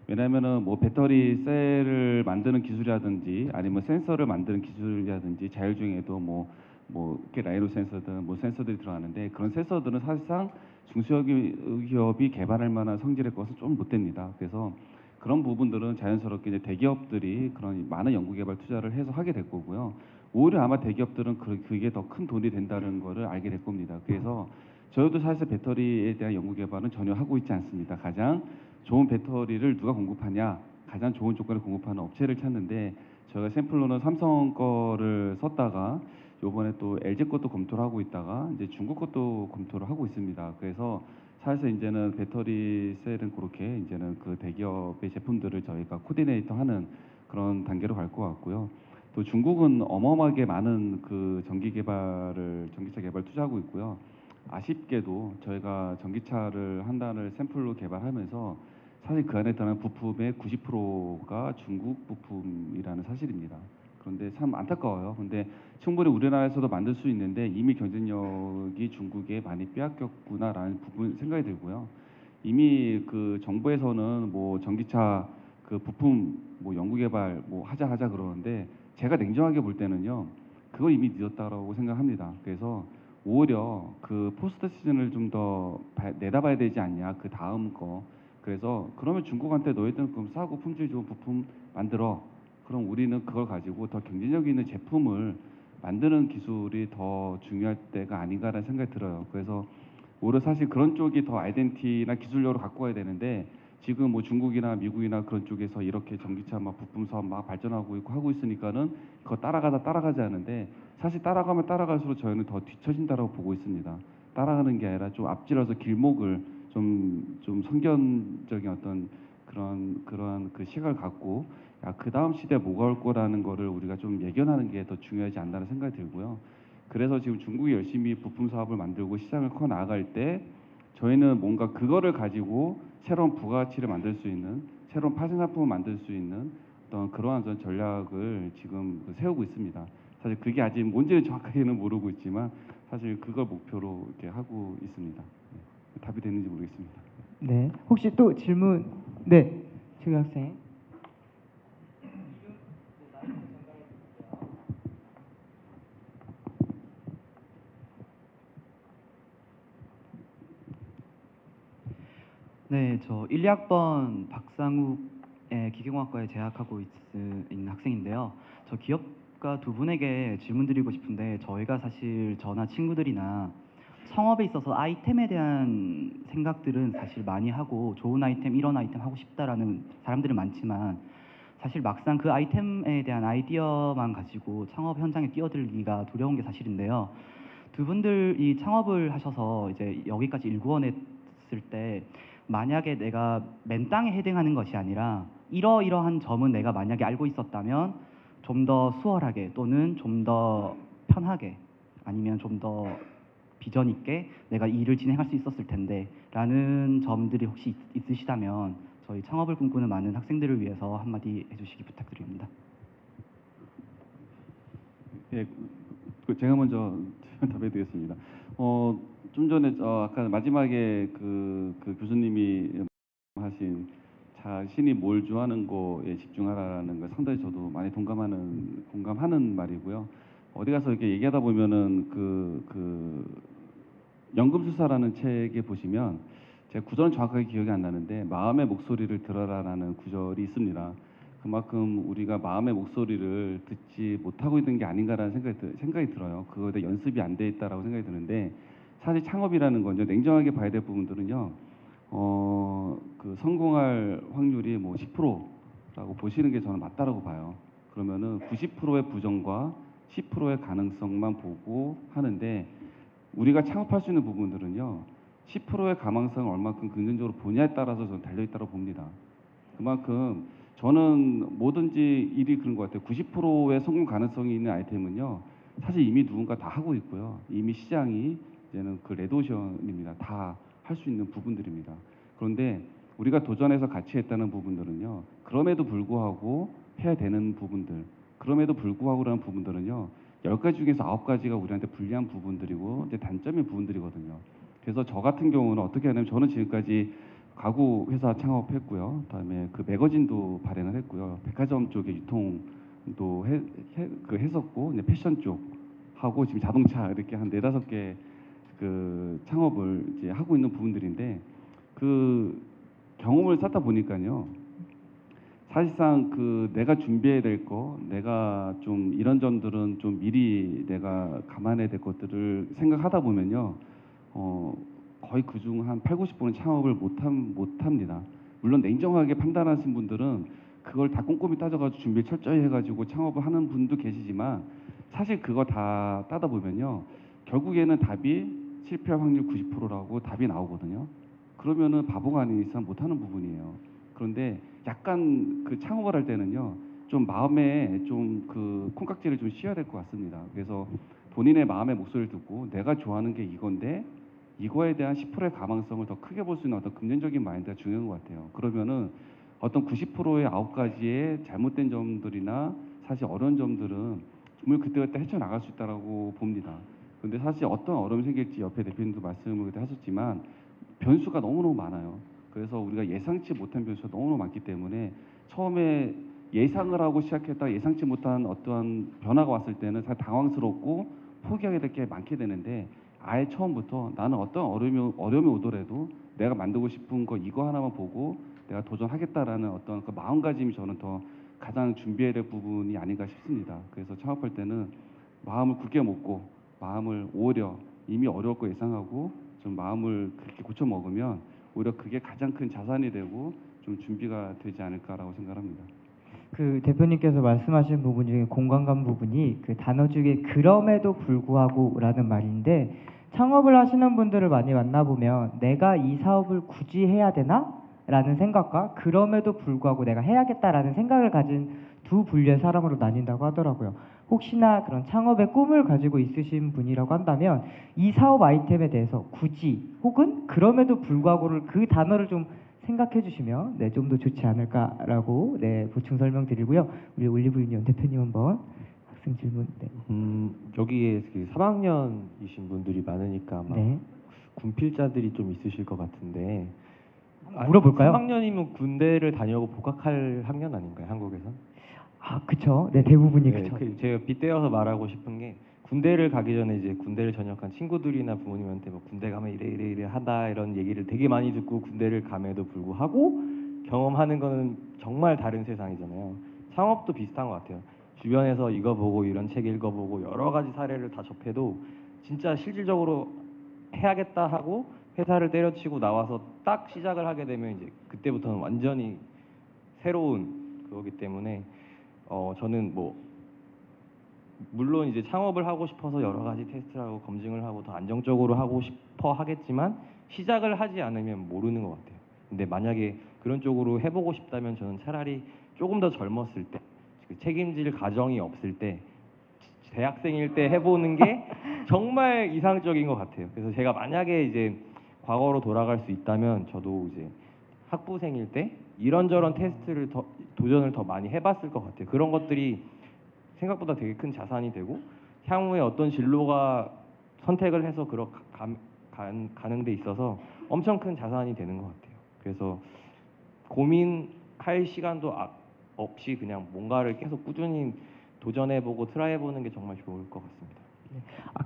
왜냐면은 뭐 배터리 셀을 만드는 기술이라든지 아니면 센서를 만드는 기술이라든지 자율 중에도 뭐 이렇게 라이노 센서든 뭐 센서들이 들어가는데 그런 센서들은 사실상 중소기업이 개발할 만한 성질의 것은 좀 못 됩니다. 그래서 그런 부분들은 자연스럽게 이제 대기업들이 그런 많은 연구개발 투자를 해서 하게 될 거고요. 오히려 아마 대기업들은 그게 더 큰 돈이 된다는 거를 알게 될 겁니다. 그래서 저희도 사실 배터리에 대한 연구개발은 전혀 하고 있지 않습니다. 가장 좋은 배터리를 누가 공급하냐, 가장 좋은 조건을 공급하는 업체를 찾는데 저희가 샘플로는 삼성 거를 썼다가 요번에 또 LG 것도 검토를 하고 있다가 이제 중국 것도 검토를 하고 있습니다. 그래서 사실 이제는 배터리 셀은 그렇게 이제는 그 대기업의 제품들을 저희가 코디네이터하는 그런 단계로 갈 것 같고요. 또 중국은 어마어마하게 많은 그 전기차 개발 투자하고 있고요. 아쉽게도 저희가 전기차를 한 단을 샘플로 개발하면서 사실 그 안에 들어가는 부품의 90%가 중국 부품이라는 사실입니다. 그런데 참 안타까워요. 근데 충분히 우리나라에서도 만들 수 있는데 이미 경쟁력이 중국에 많이 빼앗겼구나라는 부분 생각이 들고요. 이미 그 정부에서는 뭐 전기차 그 부품 뭐 연구개발 뭐 하자 그러는데 제가 냉정하게 볼 때는요. 그거 이미 늦었다라고 생각합니다. 그래서 오히려 그 포스트 시즌을 좀 더 내다봐야 되지 않냐 그 다음 거. 그래서 그러면 중국한테 너희들은 그럼 싸고 품질 좋은 부품 만들어. 그럼 우리는 그걸 가지고 더 경쟁력 있는 제품을 만드는 기술이 더 중요할 때가 아닌가라는 생각이 들어요. 그래서 오히려 사실 그런 쪽이 더 아이덴티나 기술력으로 갖고 와야 되는데 지금 뭐 중국이나 미국이나 그런 쪽에서 이렇게 전기차 막 부품 사업 막 발전하고 있고 하고 있으니까는 그거 따라가지 않은데 사실 따라가면 따라갈수록 저희는 더 뒤처진다라고 보고 있습니다. 따라가는 게 아니라 좀 앞질러서 길목을 좀 선견적인 어떤 그런 그 시각을 갖고 그 다음 시대에 뭐가 올 거라는 거를 우리가 좀 예견하는 게 더 중요하지 않나는 생각이 들고요. 그래서 지금 중국이 열심히 부품 사업을 만들고 시장을 커 나갈 때 저희는 뭔가 그거를 가지고 새로운 부가가치를 만들 수 있는 새로운 파생 상품을 만들 수 있는 어떤 그러한 전략을 지금 세우고 있습니다. 사실 그게 아직 뭔지는 정확하게는 모르고 있지만 사실 그걸 목표로 이렇게 하고 있습니다. 답이 됐는지 모르겠습니다. 네, 혹시 또 질문? 네, 조기 학생. 네, 저 1, 2학번 박상욱의 기계공학과에 재학하고 있는 학생인데요. 저 기업가 두 분에게 질문드리고 싶은데 저희가 사실 저나 친구들이나 창업에 있어서 아이템에 대한 생각들은 사실 많이 하고 좋은 아이템, 이런 아이템 하고 싶다라는 사람들은 많지만 사실 막상 그 아이템에 대한 아이디어만 가지고 창업 현장에 뛰어들기가 두려운 게 사실인데요. 두 분들이 창업을 하셔서 이제 여기까지 일구어냈을 때 만약에 내가 맨 땅에 헤딩하는 것이 아니라 이러이러한 점은 내가 만약에 알고 있었다면 좀 더 수월하게 또는 좀 더 편하게 아니면 좀 더 비전 있게 내가 이 일을 진행할 수 있었을 텐데 라는 점들이 혹시 있으시다면 저희 창업을 꿈꾸는 많은 학생들을 위해서 한마디 해주시기 부탁드립니다. 예, 제가 먼저 답해드리겠습니다. 좀 전에 아까 마지막에 그 교수님이 하신 자신이 뭘 좋아하는 거에 집중하라는 걸 상당히 저도 많이 공감하는 말이고요. 어디 가서 이렇게 얘기하다 보면은 그 연금술사라는 책에 보시면 제가 구절은 정확하게 기억이 안 나는데 마음의 목소리를 들어라라는 구절이 있습니다. 그만큼 우리가 마음의 목소리를 듣지 못하고 있는 게 아닌가라는 생각이 들어요. 그거에 대해 연습이 안 돼 있다라고 생각이 드는데 사실 창업이라는 건요, 냉정하게 봐야 될 부분들은요, 그 성공할 확률이 뭐 10%라고 보시는 게 저는 맞다라고 봐요. 그러면은 90%의 부정과 10%의 가능성만 보고 하는데 우리가 창업할 수 있는 부분들은요, 10%의 가망성을 얼마큼 긍정적으로 보냐에 따라서 저는 달려있다고 봅니다. 그만큼 저는 뭐든지 일이 그런 것 같아요. 90%의 성공 가능성이 있는 아이템은요, 사실 이미 누군가 다 하고 있고요. 이미 시장이 이제는 그 레드오션입니다. 다 할 수 있는 부분들입니다. 그런데 우리가 도전해서 같이 했다는 부분들은요, 그럼에도 불구하고 해야 되는 부분들, 그럼에도 불구하고라는 부분들은요, 10가지 중에서 9가지가 우리한테 불리한 부분들이고 이제 단점인 부분들이거든요. 그래서 저 같은 경우는 어떻게 하냐면 저는 지금까지 가구 회사 창업했고요. 그다음에 그 매거진도 발행을 했고요. 백화점 쪽에 유통도 했었고 이제 패션 쪽 하고 지금 자동차 이렇게 한 4-5개 그 창업을 이제 하고 있는 부분들인데 그 경험을 쌓다 보니까요. 사실상 그 내가 준비해야 될 거, 내가 좀 이런 점들은 좀 미리 내가 감안해야 될 것들을 생각하다 보면요. 거의 그중 한 80-90%는 창업을 못합니다. 물론 냉정하게 판단하신 분들은 그걸 다 꼼꼼히 따져가지고 준비 철저히 해가지고 창업을 하는 분도 계시지만 사실 그거 다 따다 보면요. 결국에는 답이 실패할 확률 90%라고 답이 나오거든요. 그러면은 바보가 아닌 이상 못하는 부분이에요. 그런데 약간 그 창업을 할 때는요, 좀 마음에 좀 그 콩깍지를 좀 씌워야 될 것 같습니다. 그래서 본인의 마음의 목소리를 듣고 내가 좋아하는 게 이건데 이거에 대한 10%의 가망성을 더 크게 볼 수 있는 어떤 긍정적인 마인드가 중요한 것 같아요. 그러면은 어떤 90%의 9가지의 잘못된 점들이나 사실 어려운 점들은 정말 그때그때 헤쳐나갈 수 있다고 봅니다. 근데 사실 어떤 어려움이 생길지 옆에 대표님도 말씀을 그때 하셨지만 변수가 너무너무 많아요. 그래서 우리가 예상치 못한 변수가 너무너무 많기 때문에 처음에 예상을 하고 시작했다가 예상치 못한 어떠한 변화가 왔을 때는 사실 당황스럽고 포기하게 될 게 많게 되는데 아예 처음부터 나는 어떤 어려움이 오더라도 내가 만들고 싶은 거 이거 하나만 보고 내가 도전하겠다라는 어떤 그 마음가짐이 저는 더 가장 준비해야 될 부분이 아닌가 싶습니다. 그래서 창업할 때는 마음을 굳게 먹고 마음을 오히려 이미 어려울 거 예상하고 좀 마음을 그렇게 고쳐 먹으면 오히려 그게 가장 큰 자산이 되고 좀 준비가 되지 않을까라고 생각합니다. 그 대표님께서 말씀하신 부분 중에 공감 간 부분이 그 단어 중에 그럼에도 불구하고라는 말인데 창업을 하시는 분들을 많이 만나보면 내가 이 사업을 굳이 해야 되나? 라는 생각과 그럼에도 불구하고 내가 해야겠다라는 생각을 가진 두 분류의 사람으로 나뉜다고 하더라고요. 혹시나 그런 창업의 꿈을 가지고 있으신 분이라고 한다면 이 사업 아이템에 대해서 굳이 혹은 그럼에도 불구하고를 그 단어를 좀 생각해 주시면 네, 좀 더 좋지 않을까라고 네, 보충 설명드리고요. 우리 올리브 유니온 대표님 한번 학생 질문. 네. 여기에 그 3학년이신 분들이 많으니까 막 네. 군필자들이 좀 있으실 것 같은데 물어볼까요? 3학년이면 군대를 다녀고 복학할 학년 아닌가요, 한국에선? 아, 그쵸. 네, 대부분이 네, 그쵸. 제가 빗대어서 말하고 싶은 게 군대를 가기 전에 이제 군대를 전역한 친구들이나 부모님한테 뭐 군대 가면 이래 하다 이런 얘기를 되게 많이 듣고 군대를 감에도 불구하고 경험하는 거는 정말 다른 세상이잖아요. 창업도 비슷한 것 같아요. 주변에서 이거 보고 이런 책 읽어보고 여러 가지 사례를 다 접해도 진짜 실질적으로 해야겠다 하고 회사를 때려치고 나와서 딱 시작을 하게 되면 이제 그때부터는 완전히 새로운 그거기 때문에 저는 뭐 물론 이제 창업을 하고 싶어서 여러 가지 테스트를 하고 검증을 하고 더 안정적으로 하고 싶어 하겠지만 시작을 하지 않으면 모르는 것 같아요. 근데 만약에 그런 쪽으로 해보고 싶다면 저는 차라리 조금 더 젊었을 때, 그 책임질 가정이 없을 때 대학생일 때 해보는 게 정말 이상적인 것 같아요. 그래서 제가 만약에 이제 과거로 돌아갈 수 있다면 저도 이제 학부생일 때 이런저런 테스트를 도전을 더 많이 해봤을 것 같아요. 그런 것들이 생각보다 되게 큰 자산이 되고 향후에 어떤 진로가 선택을 해서 가는 데 있어서 엄청 큰 자산이 되는 것 같아요. 그래서 고민할 시간도 없이 그냥 뭔가를 계속 꾸준히 도전해보고 트라이해보는 게 정말 좋을 것 같습니다.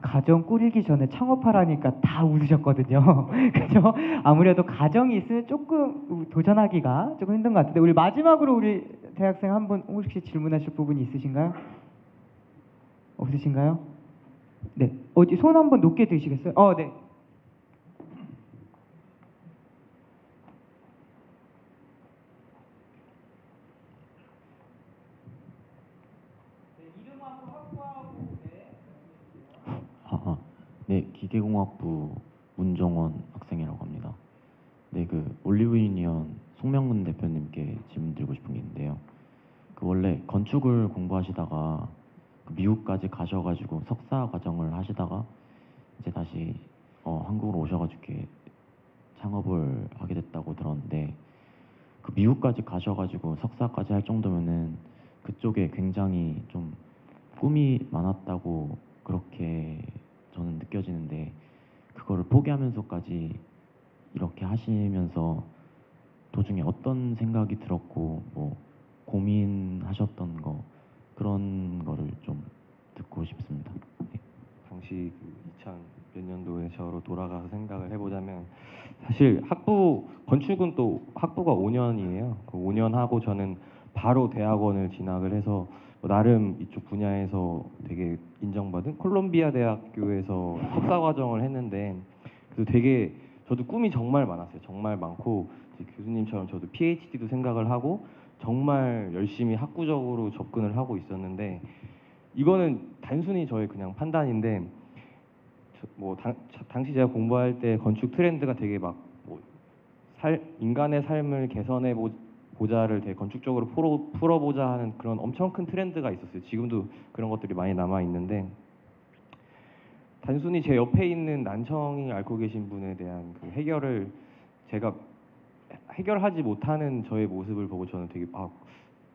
가정 꾸리기 전에 창업하라니까 다 웃으셨거든요. 그죠? 아무래도 가정이 있으면 조금 도전하기가 조금 힘든 것 같은데 우리 마지막으로 우리 대학생 한 분 혹시 질문하실 부분이 있으신가요? 없으신가요? 네. 어디 손 한번 높게 드시겠어요? 네. 네, 기계공학부 문정원 학생이라고 합니다. 네, 그 올리브 유니언 송명근 대표님께 질문 드리고 싶은 게 있는데요. 그 원래 건축을 공부하시다가 그 미국까지 가셔가지고 석사 과정을 하시다가 이제 다시 한국으로 오셔가지고 이렇게 창업을 하게 됐다고 들었는데 그 미국까지 가셔가지고 석사까지 할 정도면은 그쪽에 굉장히 좀 꿈이 많았다고 그렇게 저는 느껴지는데 그거를 포기하면서까지 이렇게 하시면서 도중에 어떤 생각이 들었고 뭐 고민하셨던 거 그런 거를 좀 듣고 싶습니다. 네. 당시 2000몇 년도에 저로 돌아가서 생각을 해보자면 사실 건축은 또 학부가 5년이에요. 그 5년 하고 저는 바로 대학원을 진학을 해서 나름 이쪽 분야에서 되게 인정받은 콜롬비아 대학교에서 석사 과정을 했는데 그래서 되게 저도 꿈이 정말 많았어요. 정말 많고 교수님처럼 저도 PhD도 생각을 하고 정말 열심히 학구적으로 접근을 하고 있었는데 이거는 단순히 저의 그냥 판단인데 당시 제가 공부할 때 건축 트렌드가 되게 인간의 삶을 개선해 보자를 되게 건축적으로 풀어보자 하는 그런 엄청 큰 트렌드가 있었어요. 지금도 그런 것들이 많이 남아 있는데 단순히 제 옆에 있는 난청이 앓고 계신 분에 대한 그 해결을 제가 해결하지 못하는 저의 모습을 보고 저는 되게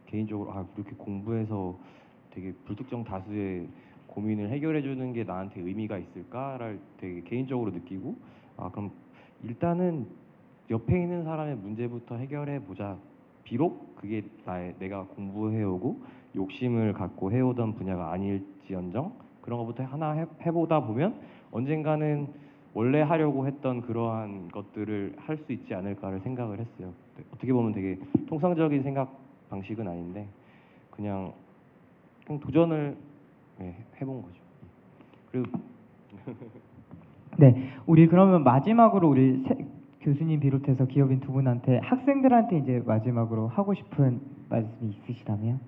개인적으로 이렇게 공부해서 되게 불특정 다수의 고민을 해결해 주는 게 나한테 의미가 있을까를 되게 개인적으로 느끼고 그럼 일단은 옆에 있는 사람의 문제부터 해결해 보자. 비록 그게 내가 공부해오고 욕심을 갖고 해오던 분야가 아닐지언정 그런 것부터 하나 해보다 보면 언젠가는 원래 하려고 했던 그러한 것들을 할 수 있지 않을까를 생각을 했어요. 어떻게 보면 되게 통상적인 생각 방식은 아닌데 그냥 도전을 해본 거죠. 그리고 네, 우리 그러면 마지막으로 우리 교수님 비롯해서 기업인 두 분한테 학생들한테 이제 마지막으로 하고 싶은 말씀이 있으시다면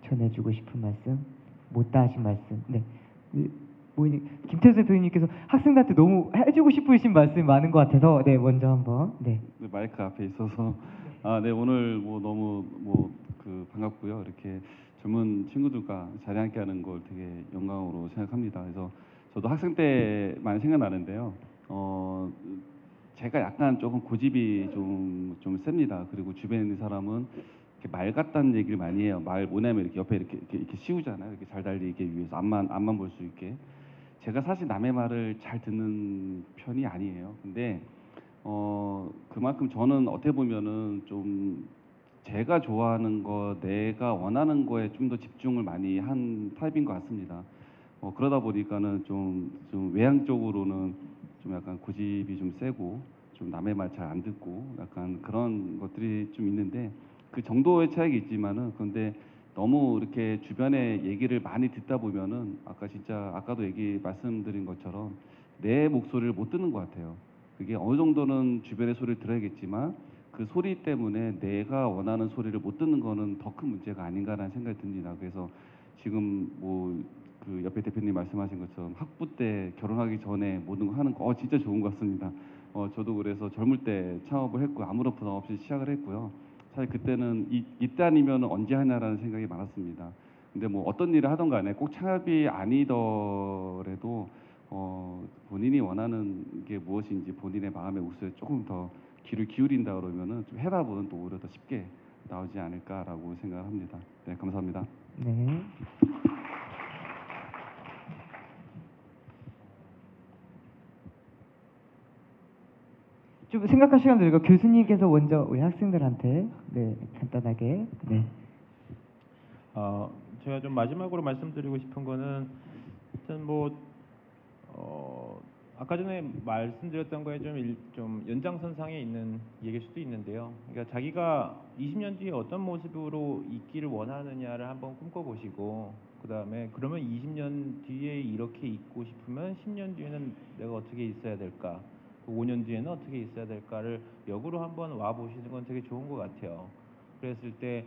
전해주고 싶은 말씀, 못다 하신 말씀. 네, 김태수 대표님께서 학생들한테 너무 해주고 싶으신 말씀이 많은 것 같아서 네 먼저 한번 네. 마이크 앞에 있어서 네 오늘 너무 반갑고요. 이렇게 젊은 친구들과 자리 함께하는 걸 되게 영광으로 생각합니다. 그래서 저도 학생 때 많이 생각나는데요. 제가 약간 조금 고집이 좀 셉니다. 그리고 주변에 있는 사람은 이렇게 말 같다는 얘기를 많이 해요. 말 뭐냐면 이렇게 옆에 이렇게 씌우잖아요. 이렇게 잘 달리기 위해서 앞만 볼 수 있게. 제가 사실 남의 말을 잘 듣는 편이 아니에요. 근데 그만큼 저는 어떻게 보면은 좀 제가 좋아하는 거, 내가 원하는 거에 좀 더 집중을 많이 한 타입인 것 같습니다. 그러다 보니까는 좀 외향적으로는 좀 약간 고집이 좀 세고 좀 남의 말 잘 안 듣고 약간 그런 것들이 좀 있는데 그 정도의 차이가 있지만은 근데 너무 이렇게 주변에 얘기를 많이 듣다 보면은 아까도 말씀드린 것처럼 내 목소리를 못 듣는 것 같아요. 그게 어느 정도는 주변의 소리를 들어야겠지만 그 소리 때문에 내가 원하는 소리를 못 듣는 거는 더 큰 문제가 아닌가라는 생각이 듭니다. 그래서 지금 그 옆에 대표님 말씀하신 것처럼 학부 때 결혼하기 전에 모든 거 하는 거 진짜 좋은 것 같습니다. 저도 그래서 젊을 때 창업을 했고 아무런 부담 없이 시작을 했고요. 사실 그때는 이때 아니면 언제 하냐라는 생각이 많았습니다. 근데 뭐 어떤 일을 하던 간에 꼭 창업이 아니더라도 본인이 원하는 게 무엇인지 본인의 마음의 웃음에 조금 더 귀를 기울인다 그러면은 좀 해답은 또 오히려 더 쉽게 나오지 않을까라고 생각을 합니다. 네, 감사합니다. 네. 좀 생각할 시간 드리고 교수님께서 먼저 우리 학생들한테 네, 간단하게 네. 제가 좀 마지막으로 말씀드리고 싶은 거는 하여튼 아까 전에 말씀드렸던 거에 좀 연장선상에 있는 얘기일 수도 있는데요. 그러니까 자기가 20년 뒤에 어떤 모습으로 있기를 원하느냐를 한번 꿈꿔보시고 그다음에 그러면 20년 뒤에 이렇게 있고 싶으면 10년 뒤에는 내가 어떻게 있어야 될까? 5년 뒤에는 어떻게 있어야 될까를 역으로 한번 와 보시는 건 되게 좋은 것 같아요. 그랬을 때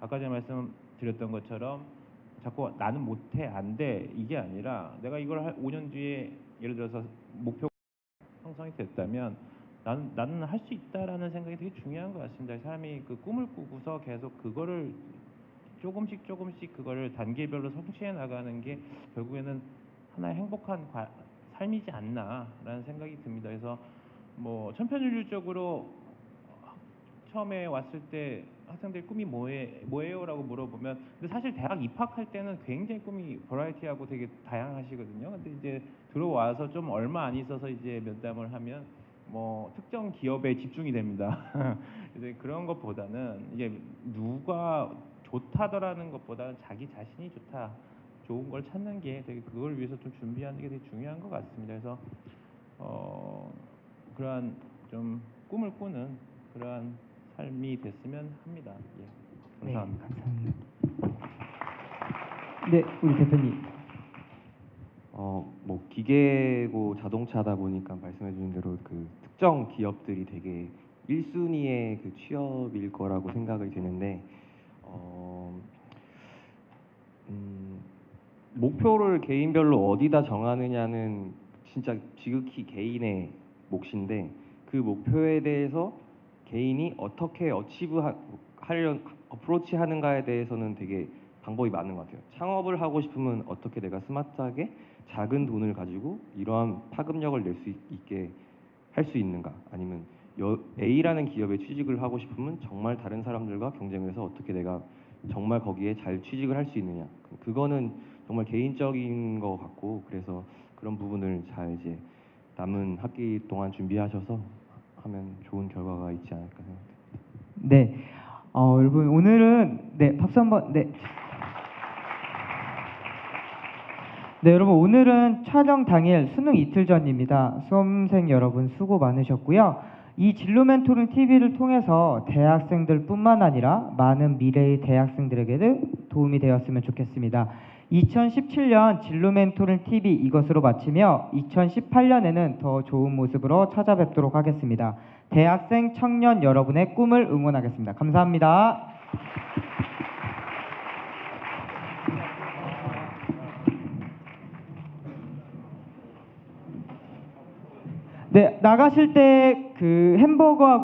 아까 전에 말씀드렸던 것처럼 자꾸 나는 못해 안 돼 이게 아니라 내가 이걸 5년 뒤에 예를 들어서 목표 형성이 됐다면 나는 할 수 있다라는 생각이 되게 중요한 것 같습니다. 사람이 그 꿈을 꾸고서 계속 그거를 조금씩 그거를 단계별로 성취해 나가는 게 결국에는 하나의 행복한 삶이지 않나라는 생각이 듭니다. 그래서 천편일률적으로 처음에 왔을 때 학생들 꿈이 뭐예요라고 물어보면 근데 사실 대학 입학할 때는 굉장히 꿈이 버라이티하고 되게 다양하시거든요. 근데 이제 들어와서 좀 얼마 안 있어서 이제 면담을 하면 특정 기업에 집중이 됩니다. 그래서 그런 것보다는 이게 누가 좋다더라는 것보다는 자기 자신이 좋은 걸 찾는 게 되게 그걸 위해서 좀 준비하는 게 되게 중요한 것 같습니다. 그래서 그러한 좀 꿈을 꾸는 그러한 삶이 됐으면 합니다. 예, 감사합니다. 네, 감사합니다. 네, 우리 대표님. 뭐 기계고 자동차다 보니까 말씀해주신 대로 그 특정 기업들이 되게 1순위의 그 취업일 거라고 생각이 되는데 목표를 개인별로 어디다 정하느냐는 진짜 지극히 개인의 몫인데 그 목표에 대해서 개인이 어떻게 어프로치 하는가에 대해서는 되게 방법이 많은 것 같아요. 창업을 하고 싶으면 어떻게 내가 스마트하게 작은 돈을 가지고 이러한 파급력을 낼 수 있게 할 수 있는가, 아니면 A라는 기업에 취직을 하고 싶으면 정말 다른 사람들과 경쟁을 해서 어떻게 내가 정말 거기에 잘 취직을 할 수 있느냐, 그거는 정말 개인적인 것 같고, 그래서 그런 부분을 잘 이제 남은 학기 동안 준비하셔서 하면 좋은 결과가 있지 않을까 생각합니다. 네, 여러분 오늘은 네 박수 한번 네. 네, 여러분 오늘은 촬영 당일 수능 이틀 전입니다. 수험생 여러분 수고 많으셨고요. 이 진로 멘토링 TV를 통해서 대학생들뿐만 아니라 많은 미래의 대학생들에게도 도움이 되었으면 좋겠습니다. 2017년 진로 멘토링 TV 이것으로 마치며 2018년에는 더 좋은 모습으로 찾아뵙도록 하겠습니다. 대학생 청년 여러분의 꿈을 응원하겠습니다. 감사합니다. 네, 나가실 때 그 햄버거하고